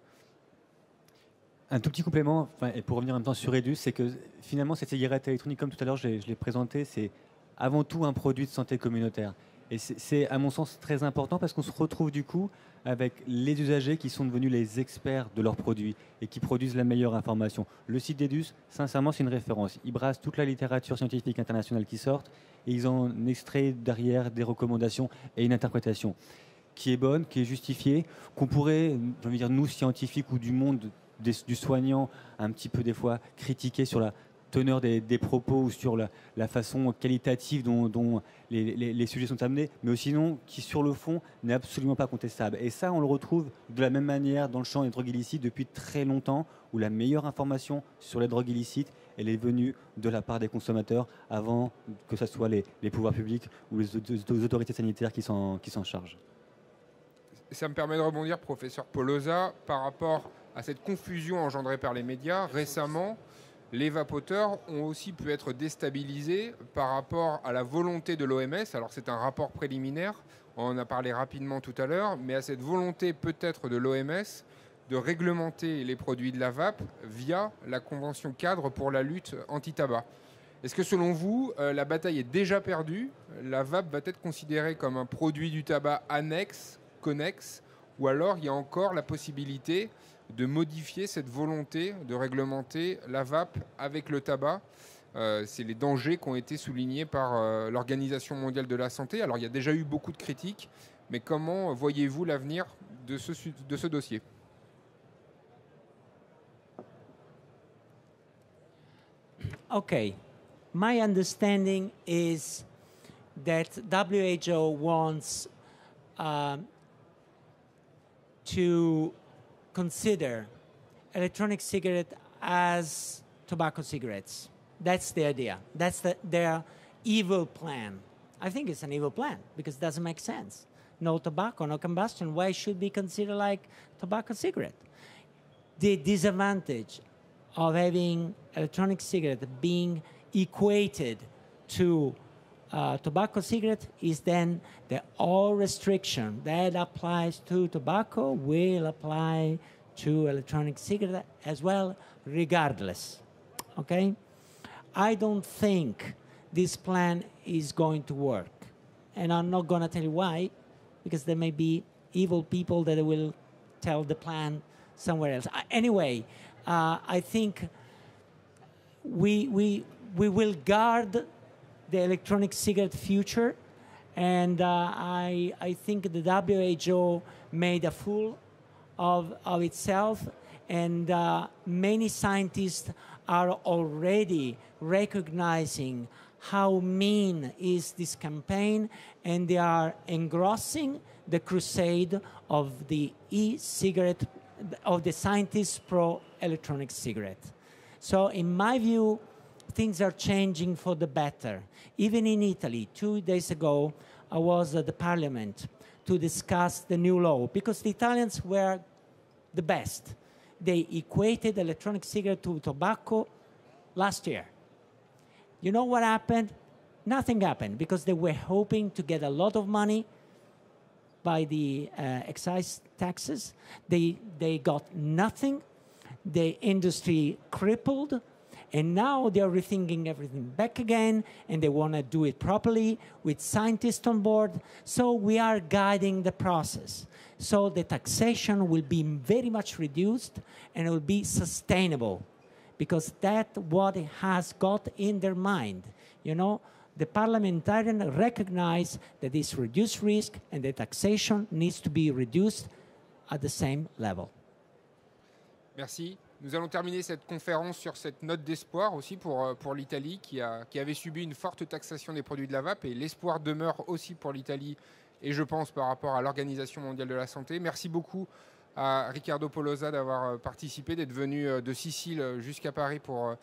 Un tout petit complément, et pour revenir en même temps sur EDUS, c'est que finalement cette cigarette électronique, comme tout à l'heure je l'ai présenté, c'est avant tout un produit de santé communautaire. Et c'est à mon sens très important parce qu'on se retrouve du coup avec les usagers qui sont devenus les experts de leurs produits et qui produisent la meilleure information. Le site d'EDUS, sincèrement, c'est une référence. Ils brassent toute la littérature scientifique internationale qui sort et ils en extraient derrière des recommandations et une interprétation qui est bonne, qui est justifiée, qu'on pourrait, j'ai envie de dire, nous, scientifiques ou du monde du soignant, un petit peu des fois critiquer sur la teneur des propos ou sur la façon qualitative dont les sujets sont amenés, mais aussi sinon qui sur le fond n'est absolument pas contestable. Et ça, on le retrouve de la même manière dans le champ des drogues illicites depuis très longtemps, où la meilleure information sur les drogues illicites, elle est venue de la part des consommateurs avant que ce soit les pouvoirs publics ou les autorités sanitaires qui s'en chargent. Ça me permet de rebondir, professeur Polosa, par rapport à cette confusion engendrée par les médias. Récemment, les vapoteurs ont aussi pu être déstabilisés par rapport à la volonté de l'OMS. Alors c'est un rapport préliminaire, on en a parlé rapidement tout à l'heure, mais à cette volonté peut-être de l'OMS de réglementer les produits de la vape via la Convention cadre pour la lutte anti-tabac. Est-ce que selon vous, la bataille est déjà perdue? La vape va être considérée comme un produit du tabac annexe, connexe, ou alors il y a encore la possibilité de modifier cette volonté de réglementer la vape avec le tabac? C'est les dangers qui ont été soulignés par l'Organisation mondiale de la santé. Alors il y a déjà eu beaucoup de critiques, mais comment voyez-vous l'avenir de ce dossier? Okay, my understanding is that WHO wants to consider electronic cigarette as tobacco cigarettes. That's the idea. That's their evil plan. I think it's an evil plan because it doesn't make sense. No tobacco, no combustion. Why should be considered like tobacco cigarette? The disadvantage of having electronic cigarette being equated to tobacco cigarette is then that all restriction that applies to tobacco will apply to electronic cigarette as well, regardless. Okay? I don't think this plan is going to work. And I'm not going to tell you why, because there may be evil people that will tell the plan somewhere else. Anyway, I think we will guard the electronic cigarette future, and I think the WHO made a fool of itself, and many scientists are already recognizing how mean is this campaign, and they are engrossing the crusade of the e-cigarette, of the scientists pro-electronic cigarette. So in my view, things are changing for the better. Even in Italy, 2 days ago, I was at the parliament to discuss the new law because the Italians were the best. They equated electronic cigarette to tobacco last year. You know what happened? Nothing happened because they were hoping to get a lot of money by the excise taxes. They got nothing. The industry crippled. And now they're rethinking everything back again, and they want to do it properly with scientists on board. So we are guiding the process. So the taxation will be very much reduced, and it will be sustainable, because that's what it has got in their mind. You know, the parliamentarians recognize that this reduced risk and the taxation needs to be reduced at the same level. Merci. Nous allons terminer cette conférence sur cette note d'espoir aussi pour l'Italie qui avait subi une forte taxation des produits de la vape, et l'espoir demeure aussi pour l'Italie et je pense par rapport à l'Organisation mondiale de la santé. Merci beaucoup à Riccardo Polosa d'avoir participé, d'être venu de Sicile jusqu'à Paris pour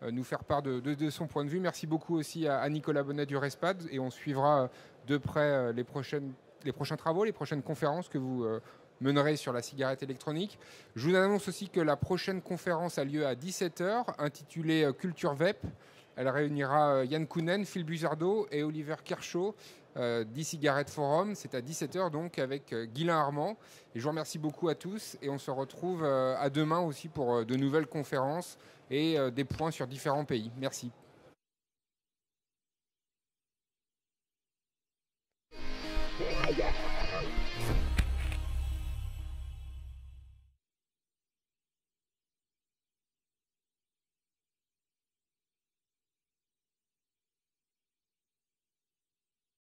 nous faire part de son point de vue. Merci beaucoup aussi à Nicolas Bonnet du RESPAD, et on suivra de près les prochains travaux, les prochaines conférences que vous mènerez sur la cigarette électronique. Je vous annonce aussi que la prochaine conférence a lieu à 17h, intitulée Culture Vape. Elle réunira Yann Kounen, Phil Buzardo et Oliver Kershaw d'e-Cigarette Forum. C'est à 17h donc avec Guylain Armand. Et je vous remercie beaucoup à tous, et on se retrouve à demain aussi pour de nouvelles conférences et des points sur différents pays. Merci.